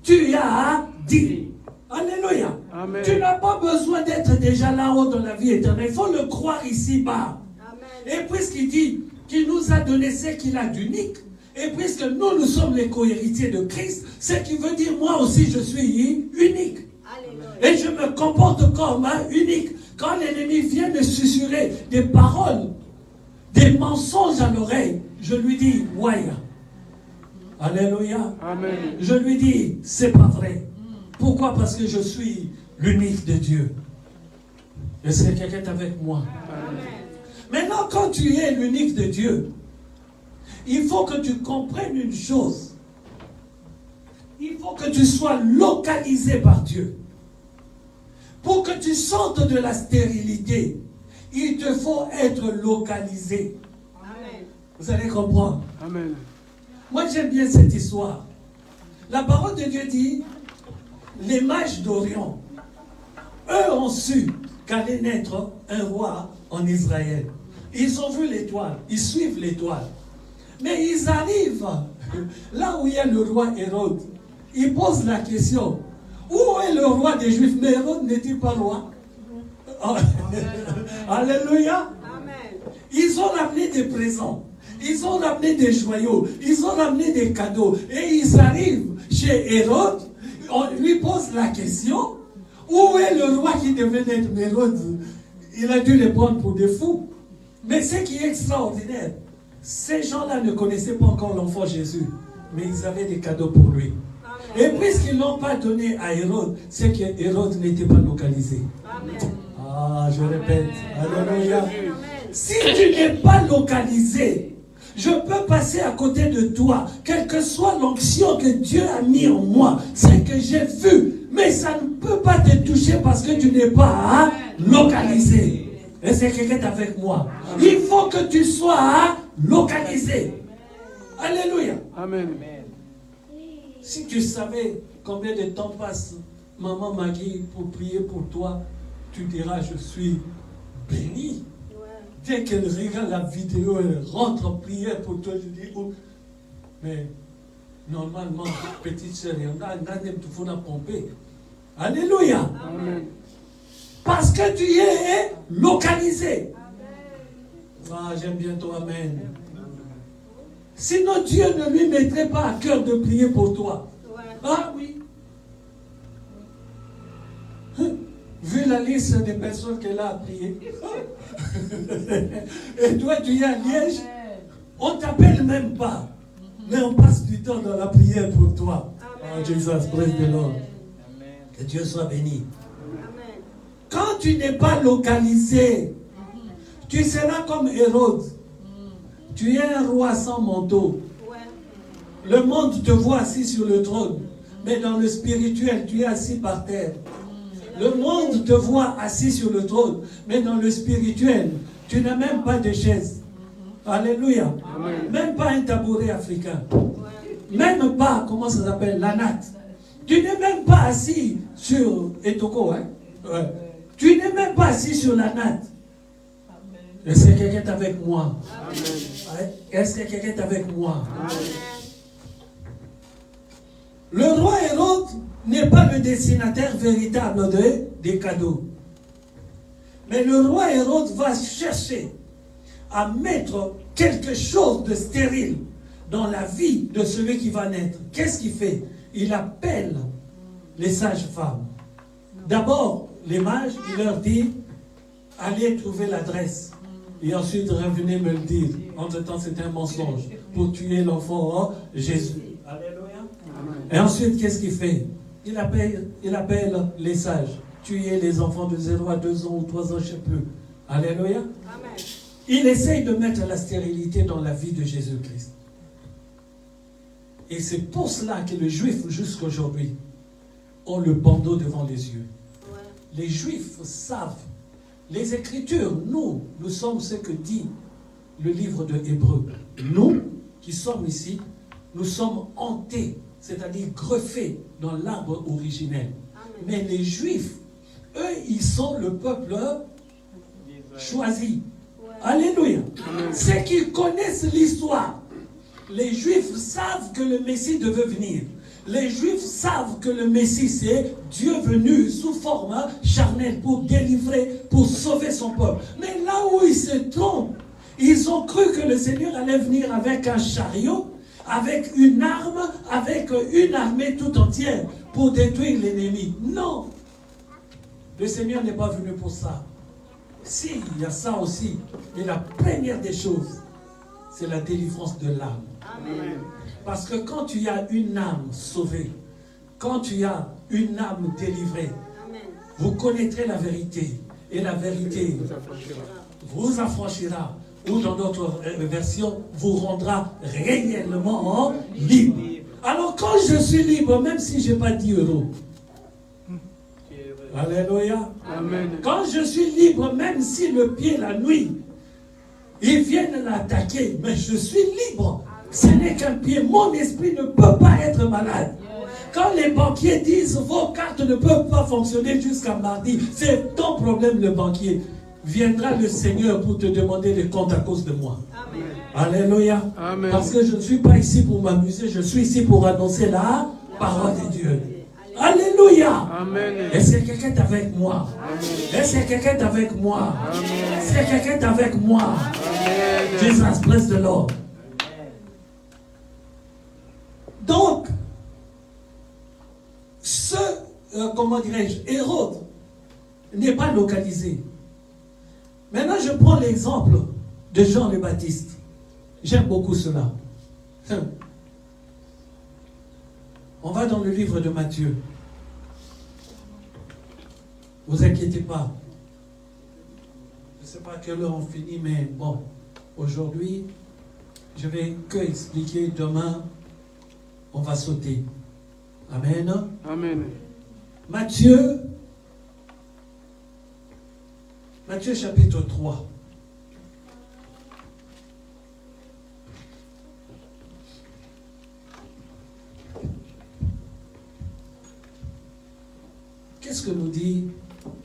tu as dit. Alléluia. Amen. Tu n'as pas besoin d'être déjà là-haut dans la vie éternelle. Il faut le croire ici-bas. Et puisqu'il dit qu'il nous a donné ce qu'il a d'unique, et puisque nous sommes les co-héritiers de Christ, ce qui veut dire moi aussi je suis unique. Et je me comporte comme unique. Quand l'ennemi vient me susurrer des paroles, des mensonges à l'oreille, je lui dis, ouais. Alléluia. Amen. Je lui dis, c'est pas vrai. Pourquoi? Parce que je suis l'unique de Dieu. Est-ce que quelqu'un est avec moi? Amen. Maintenant, quand tu es l'unique de Dieu, il faut que tu comprennes une chose. Il faut que tu sois localisé par Dieu. Pour que tu sortes de la stérilité, il te faut être localisé. Amen. Vous allez comprendre. Amen. Moi, j'aime bien cette histoire. La parole de Dieu dit, les mages d'Orient, eux ont su qu'allait naître un roi en Israël. Ils ont vu l'étoile, ils suivent l'étoile. Mais ils arrivent là où il y a le roi Hérode. Ils posent la question, où est le roi des Juifs? Mais Hérode n'est-il pas roi? Alléluia. Amen. Ils ont ramené des présents. Ils ont ramené des joyaux. Ils ont ramené des cadeaux. Et ils arrivent chez Hérode. On lui pose la question, où est le roi qui devait naître? Mais Hérode, il a dû les prendre pour des fous. Mais ce qui est extraordinaire, ces gens-là ne connaissaient pas encore l'enfant Jésus. Mais ils avaient des cadeaux pour lui. Et puisqu'ils n'ont pas donné à Hérode, c'est que Hérode n'était pas localisé. Amen. Ah, je répète. Alléluia. Amen. Si tu n'es pas localisé, je peux passer à côté de toi, quelle que soit l'onction que Dieu a mis en moi, c'est que j'ai vu, mais ça ne peut pas te toucher parce que tu n'es pas localisé. Et c'est quelqu'un qui est avec moi. Il faut que tu sois localisé. Alléluia. Amen. Si tu savais combien de temps passe Maman Maggie pour prier pour toi, tu diras, je suis béni. Dès qu'elle regarde la vidéo, elle rentre en prière pour toi, je dis, oh. Mais normalement, petite sœur, il y en a un tu faut la pomper. Alléluia. Amen. Parce que tu es localisé. Ah, j'aime bien ton amen. Sinon, Dieu ne lui mettrait pas à cœur de prier pour toi. Ah oui. Vu la liste des personnes qu'elle a priées. Et toi, tu es à Liège. On ne t'appelle même pas. Mais on passe du temps dans la prière pour toi. Oh, Jesus, praise the Lord. Que Dieu soit béni. Amen. Quand tu n'es pas localisé, tu seras comme Hérode. Tu es un roi sans manteau. Le monde te voit assis sur le trône. Mais dans le spirituel, tu es assis par terre. Le monde te voit assis sur le trône. Mais dans le spirituel, tu n'as même pas de chaise. Alléluia. Amen. Même pas un tabouret africain. Même pas, comment ça s'appelle, la natte. Tu n'es même pas assis sur Etoko. Hein? Ouais. Tu n'es même pas assis sur la natte. Est-ce que quelqu'un est avec moi? Amen. Est-ce que quelqu'un est avec moi? Amen. Le roi Hérode n'est pas le destinataire véritable des cadeaux. Mais le roi Hérode va chercher à mettre quelque chose de stérile dans la vie de celui qui va naître. Qu'est-ce qu'il fait? Il appelle les sages-femmes. D'abord, les mages, il leur dit, allez trouver l'adresse. Et ensuite, revenez me le dire. Entre-temps, c'est un mensonge pour tuer l'enfant Jésus. Alléluia. Et ensuite, qu'est-ce qu'il fait? Il appelle les sages. Tuer les enfants de 0 à 2 ans ou 3 ans, je ne sais plus. Alléluia. Amen. Il essaye de mettre la stérilité dans la vie de Jésus-Christ. Et c'est pour cela que les Juifs, jusqu'à aujourd'hui, ont le bandeau devant les yeux. Les Juifs savent. Les Écritures, nous sommes ce que dit le livre de Hébreux. Nous, qui sommes ici, nous sommes hantés, c'est-à-dire greffés dans l'arbre originel. Amen. Mais les Juifs, eux, ils sont le peuple choisi. Alléluia. C'est qu'ils connaissent l'histoire. Les Juifs savent que le Messie devait venir. Les Juifs savent que le Messie, c'est Dieu venu sous forme charnelle pour délivrer, pour sauver son peuple. Mais là où ils se trompent, ils ont cru que le Seigneur allait venir avec un chariot, avec une arme, avec une armée tout entière pour détruire l'ennemi. Non, le Seigneur n'est pas venu pour ça. Si, il y a ça aussi. Mais la première des choses, c'est la délivrance de l'âme. Amen. Parce que quand tu as une âme sauvée, quand tu as une âme délivrée, vous connaîtrez la vérité. Et la vérité vous affranchira. Ou dans d'autres versions, vous rendra réellement libre. Alors quand je suis libre, même si je n'ai pas 10 euros, alléluia. Amen. Quand je suis libre, même si le pied la nuit, ils viennent l'attaquer, mais je suis libre. Ce n'est qu'un pied. Mon esprit ne peut pas être malade. Quand les banquiers disent vos cartes ne peuvent pas fonctionner jusqu'à mardi, c'est ton problème, le banquier. Viendra le Seigneur pour te demander des comptes à cause de moi. Amen. Alléluia. Amen. Parce que je ne suis pas ici pour m'amuser, je suis ici pour annoncer la parole de Dieu. Alléluia. Amen. Est-ce que quelqu'un est avec moi? Est-ce que quelqu'un est avec moi? Est-ce que quelqu'un est avec moi? Amen. Jesus bless the Lord. Donc, comment dirais-je, Hérode n'est pas localisé. Maintenant, je prends l'exemple de Jean le Baptiste. J'aime beaucoup cela. On va dans le livre de Matthieu. Vous inquiétez pas. Je ne sais pas à quelle heure on finit, mais bon, aujourd'hui, je vais que expliquer. Demain, on va sauter. Amen. Amen. Matthieu chapitre 3. Qu'est-ce que nous dit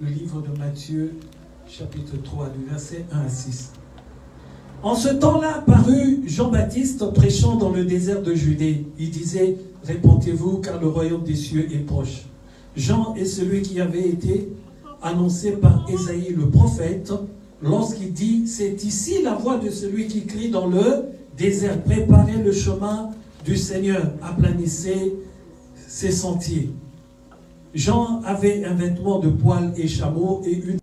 le livre de Matthieu chapitre 3 du verset 1 à 6? En ce temps-là parut Jean-Baptiste prêchant dans le désert de Judée. Il disait, répentez-vous car le royaume des cieux est proche. Jean est celui qui avait été annoncé par Ésaïe le prophète lorsqu'il dit, c'est ici la voix de celui qui crie dans le désert, préparez le chemin du Seigneur, aplanissez ses sentiers. Jean avait un vêtement de poil et chameau et une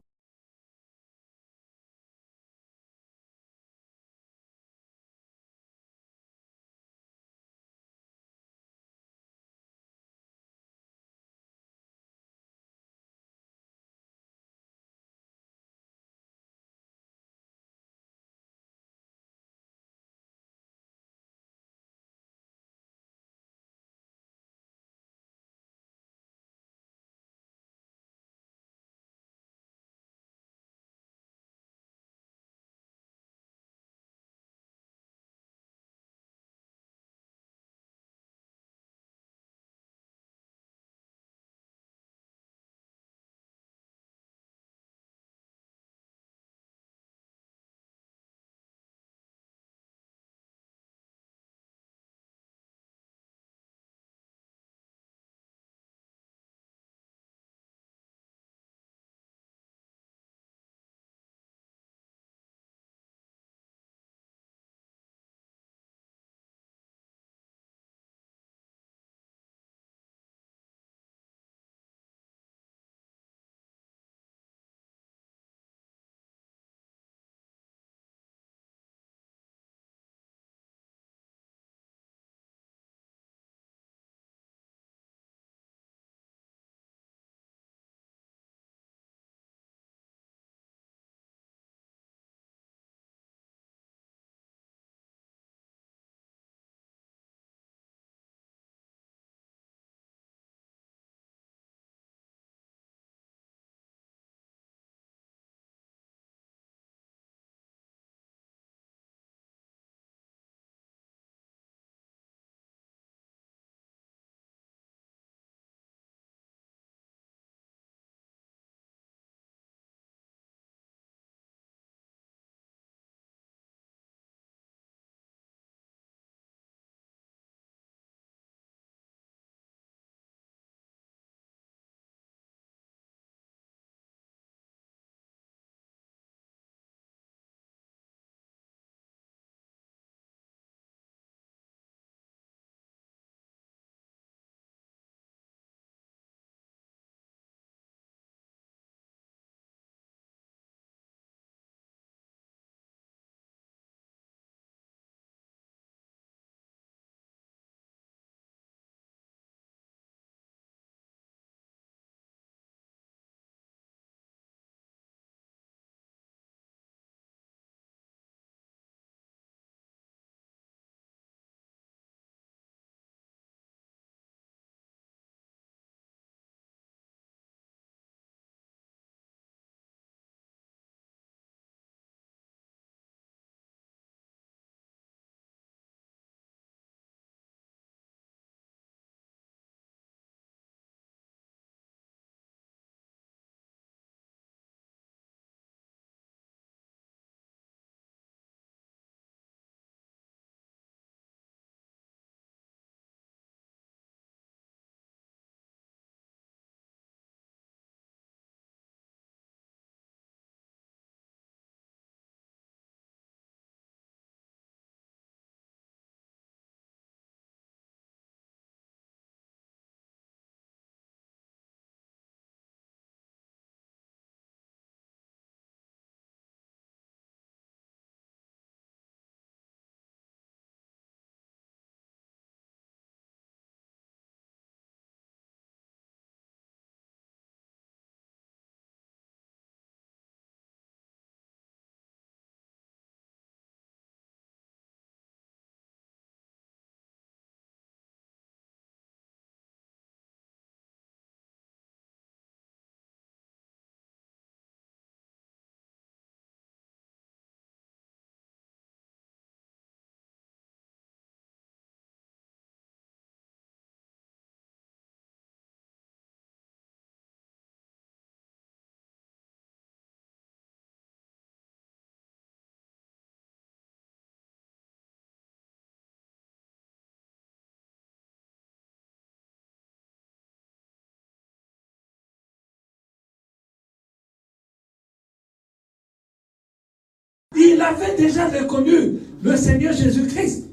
Il avait déjà reconnu le Seigneur Jésus-Christ.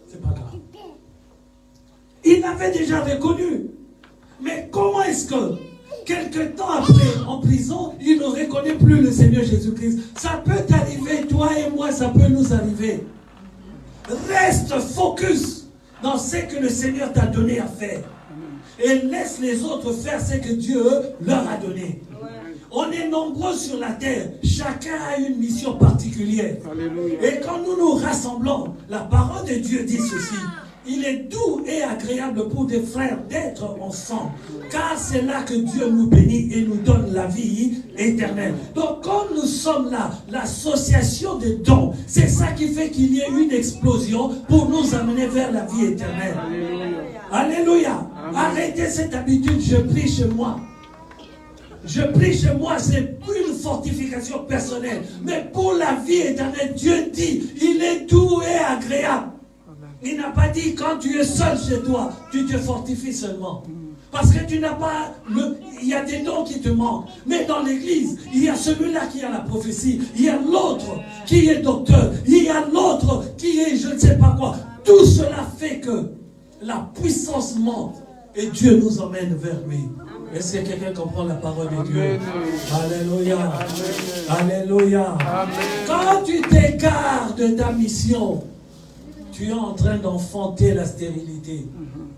C'est pas grave. Il l'avait déjà reconnu. Mais comment est-ce que, quelque temps après, en prison, il ne reconnaît plus le Seigneur Jésus-Christ? Ça peut t'arriver, toi et moi, ça peut nous arriver. Reste focus dans ce que le Seigneur t'a donné à faire. Et laisse les autres faire ce que Dieu leur a donné. On est nombreux sur la terre. Chacun a une mission particulière. Alléluia. Et quand nous nous rassemblons, la parole de Dieu dit ceci. Il est doux et agréable pour des frères d'être ensemble. Car c'est là que Dieu nous bénit et nous donne la vie éternelle. Donc comme nous sommes là, l'association des dons, c'est ça qui fait qu'il y ait une explosion pour nous amener vers la vie éternelle. Alléluia. Alléluia. Arrêtez cette habitude, je prie chez moi. Je prie chez moi, c'est une fortification personnelle. Mais pour la vie éternelle, Dieu dit, il est doux et agréable. Il n'a pas dit quand tu es seul chez toi, tu te fortifies seulement. Parce que tu n'as pas il y a des dons qui te manquent. Mais dans l'église, il y a celui-là qui a la prophétie. Il y a l'autre qui est docteur. Il y a l'autre qui est je ne sais pas quoi. Tout cela fait que la puissance monte et Dieu nous emmène vers lui. Est-ce que quelqu'un comprend la parole de Dieu? Alléluia. Alléluia. Quand tu t'écartes de ta mission, tu es en train d'enfanter la stérilité.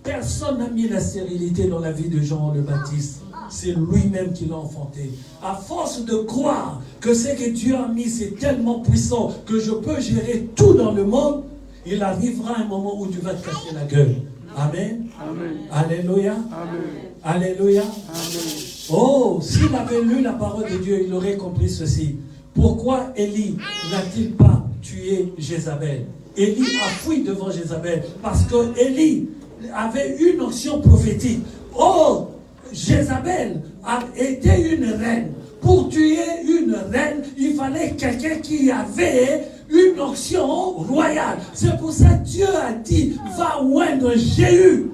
Personne n'a mis la stérilité dans la vie de Jean le Baptiste. C'est lui-même qui l'a enfanté. À force de croire que ce que Dieu a mis, c'est tellement puissant que je peux gérer tout dans le monde, il arrivera un moment où tu vas te casser la gueule. Amen. Amen. Alléluia. Amen. Alléluia. Amen. Oh, s'il avait lu la parole de Dieu, il aurait compris ceci. Pourquoi Élie n'a-t-il pas tué Jézabel? Élie a fui devant Jézabel parce que Élie avait une onction prophétique. Oh, Jézabel a été une reine. Pour tuer une reine, il fallait quelqu'un qui avait une onction royale. C'est pour ça que Dieu a dit, va oindre Jéhu.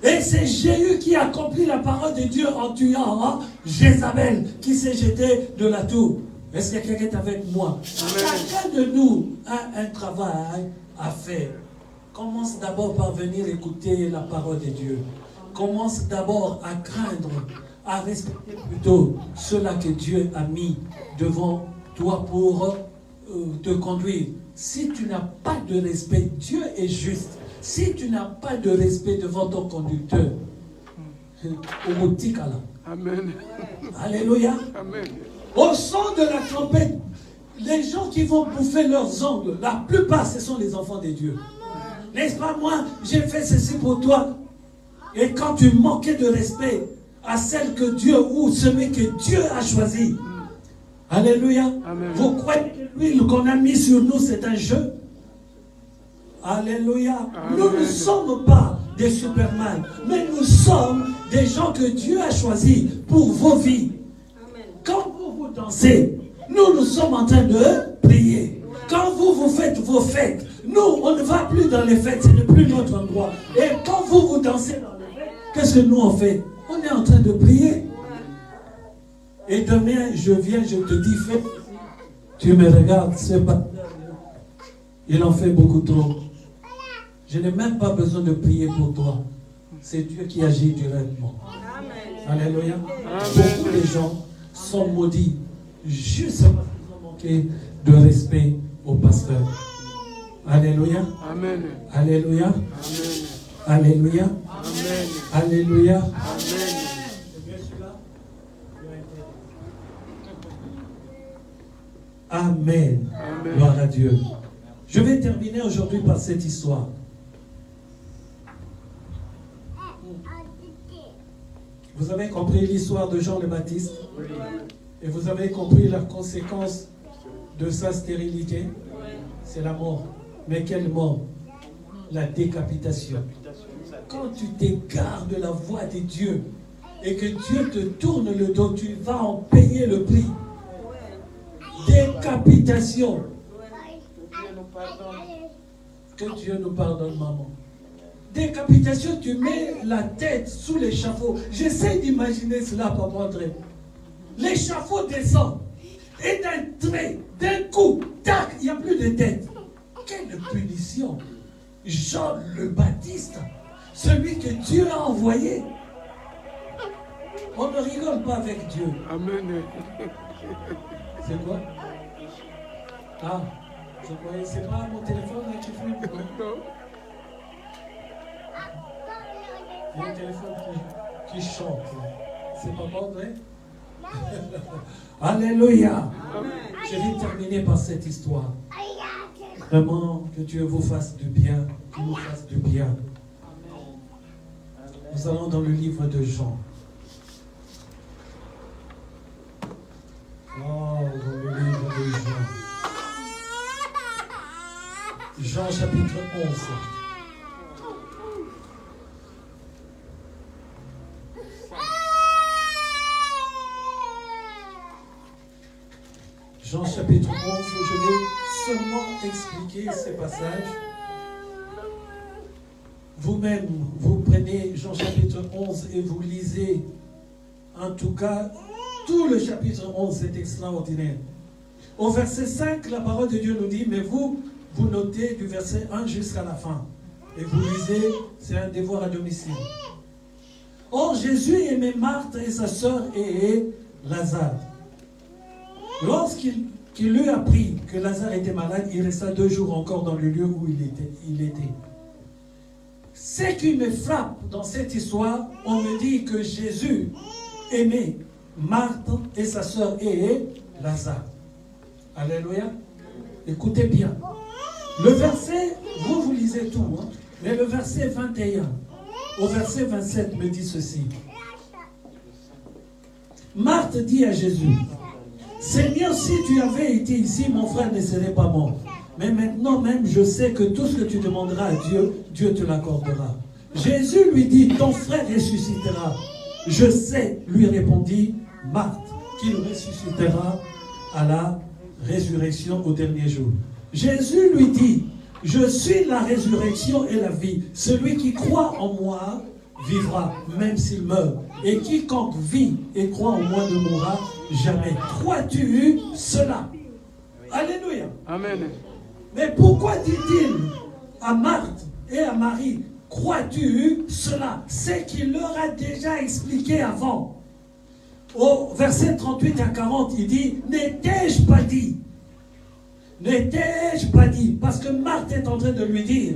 Et c'est Jéhu qui accomplit la parole de Dieu en tuant Jézabel qui s'est jetée de la tour. Est-ce que quelqu'un est avec moi? Chacun de nous a un travail à faire. Commence d'abord par venir écouter la parole de Dieu. Commence d'abord à craindre, à respecter plutôt ceux-là que Dieu a mis devant toi pour te conduire. Si tu n'as pas de respect, Dieu est juste. Si tu n'as pas de respect devant ton conducteur, Amen. Alléluia. Amen. Au son de la trompette, les gens qui vont bouffer leurs ongles, la plupart, ce sont les enfants de Dieu. N'est-ce pas, moi, j'ai fait ceci pour toi. Et quand tu manquais de respect à celle que Dieu ou celui que Dieu a choisi, alléluia. Amen. Vous croyez que l'huile qu'on a mis sur nous, c'est un jeu? Alléluia. Amen. Nous ne sommes pas des Superman, mais nous sommes des gens que Dieu a choisis pour vos vies. Amen. Quand vous dansez, nous sommes en train de prier. Quand vous faites vos fêtes, nous, on ne va plus dans les fêtes, ce n'est plus notre endroit. Et quand vous dansez dans les fêtes, qu'est-ce que nous on fait? On est en train de prier. Et demain, je viens, je te dis, fais. Tu me regardes, c'est pas. Il en fait beaucoup trop. Je n'ai même pas besoin de prier pour toi. C'est Dieu qui agit directement. Amen. Alléluia. Amen. Beaucoup de gens sont maudits juste parce qu'ils ont manqué de respect au pasteur. Alléluia. Amen. Alléluia. Amen. Alléluia. Amen. Alléluia. Amen. Amen. Amen. Gloire à Dieu. Je vais terminer aujourd'hui par cette histoire. Vous avez compris l'histoire de Jean le Baptiste? Oui. Et vous avez compris la conséquence de sa stérilité? Oui. C'est la mort. Mais quelle mort? La décapitation. Quand tu t'égares de la voie de Dieu et que Dieu te tourne le dos, tu vas en payer le prix. Décapitation. Que Dieu nous pardonne, maman. Décapitation, tu mets la tête sous l'échafaud. J'essaie d'imaginer cela, papa André. L'échafaud descend. Et d'un trait, d'un coup, tac, il n'y a plus de tête. Quelle punition! Jean le Baptiste, celui que Dieu a envoyé. On ne rigole pas avec Dieu. Amen. C'est quoi? Ah, je croyais, c'est pas mon téléphone là qui fait. Non. Il y a un téléphone qui chante. C'est pas bon, vrai? Alléluia. Je vais terminer par cette histoire. Vraiment, que Dieu vous fasse du bien, qu'il nous fasse du bien. Nous allons dans le livre de Jean. Oh, dans le livre de Jean. Jean chapitre 11. Jean chapitre 11, je vais seulement expliquer ces passages. Vous-même, vous prenez Jean chapitre 11 et vous lisez, en tout cas, tout le chapitre 11, c'est extraordinaire. Au verset 5, la parole de Dieu nous dit, mais vous notez du verset 1 jusqu'à la fin. Et vous lisez, c'est un devoir à domicile. Or, Jésus aimait Marthe et sa sœur et Lazare. Lorsqu'il eut appris que Lazare était malade, il resta 2 jours encore dans le lieu où il était. Ce qui me frappe dans cette histoire, on me dit que Jésus aimait Marthe et sa sœur et Lazare. Alléluia. Écoutez bien. Le verset, vous lisez tout, hein, mais le verset 21 au verset 27 me dit ceci. Marthe dit à Jésus, Seigneur, si tu avais été ici, mon frère ne serait pas mort. Mais maintenant même, je sais que tout ce que tu demanderas à Dieu, Dieu te l'accordera. Jésus lui dit, ton frère ressuscitera. Je sais, lui répondit Marthe, qu'il ressuscitera à la résurrection au dernier jour. Jésus lui dit, je suis la résurrection et la vie. Celui qui croit en moi vivra, même s'il meurt. Et quiconque vit et croit en moi ne mourra jamais. Crois-tu cela? Alléluia. Amen. Mais pourquoi dit-il à Marthe et à Marie, crois-tu cela? C'est qu'il leur a déjà expliqué avant. Au verset 38 à 40, il dit, n'étais-je pas dit? N'étais-je pas dit? Parce que Marthe est en train de lui dire,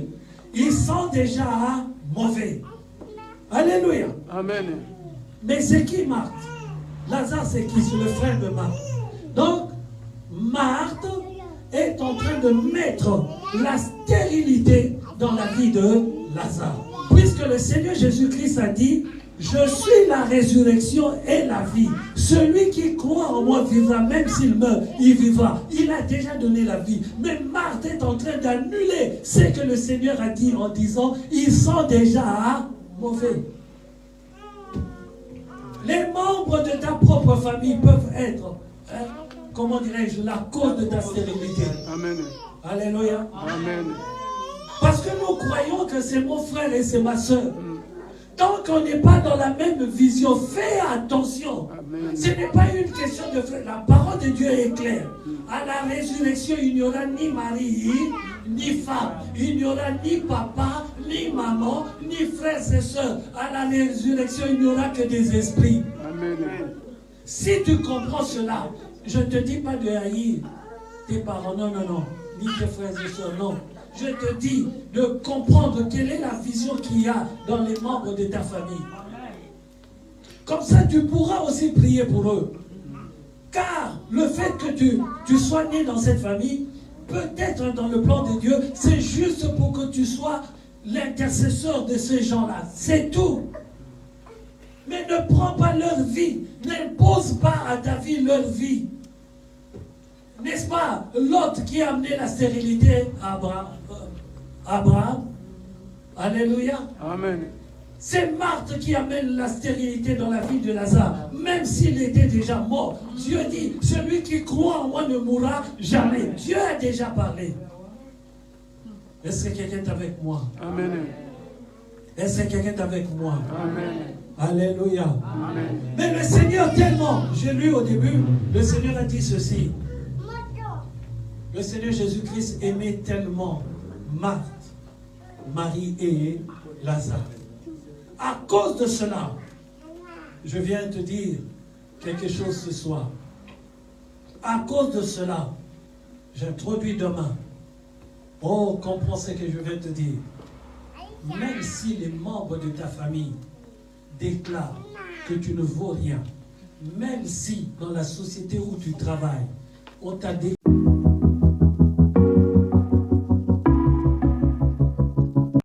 ils sont déjà mauvais. Alléluia. Amen. Mais c'est qui Marthe? Lazare, c'est qui? C'est le frère de Marthe. Donc, Marthe est en train de mettre la stérilité dans la vie de Lazare. Puisque le Seigneur Jésus-Christ a dit, je suis la résurrection et la vie. Celui qui croit en moi vivra, même s'il meurt, il vivra. Il a déjà donné la vie. Mais Marthe est en train d'annuler ce que le Seigneur a dit en disant, ils sont déjà mauvais. Les membres de ta propre famille peuvent être, comment dirais-je, la cause de ta stérilité. Amen. Alléluia. Amen. Parce que nous croyons que c'est mon frère et c'est ma soeur. Tant qu'on n'est pas dans la même vision, fais attention. Amen. Ce n'est pas une question de frère. La parole de Dieu est claire. À la résurrection, il n'y aura ni mari, ni femme. Il n'y aura ni papa, ni maman, ni frères et sœurs. À la résurrection, il n'y aura que des esprits. Amen. Si tu comprends cela, je ne te dis pas de haïr tes parents, non, ni tes frères et sœurs, non. Je te dis de comprendre quelle est la vision qu'il y a dans les membres de ta famille. Comme ça, tu pourras aussi prier pour eux. Car le fait que tu sois né dans cette famille, peut-être dans le plan de Dieu, c'est juste pour que tu sois l'intercesseur de ces gens-là. C'est tout. Mais ne prends pas leur vie. N'impose pas à ta vie leur vie. N'est-ce pas Lot qui a amené la stérilité à Abraham? Alléluia. Amen. C'est Marthe qui amène la stérilité dans la vie de Lazare. Même s'il était déjà mort. Dieu dit, celui qui croit en moi ne mourra jamais. Dieu a déjà parlé. Est-ce que quelqu'un est avec moi? Amen. Est-ce que quelqu'un est avec moi? Amen. Alléluia. Amen. Mais le Seigneur tellement, j'ai lu au début, le Seigneur a dit ceci. Le Seigneur Jésus-Christ aimait tellement Marthe, Marie et Lazare. À cause de cela, je viens te dire quelque chose ce soir. À cause de cela, j'introduis demain. Oh, comprends ce que je viens te dire. Même si les membres de ta famille déclarent que tu ne vaux rien, même si dans la société où tu travailles, on t'a déclaré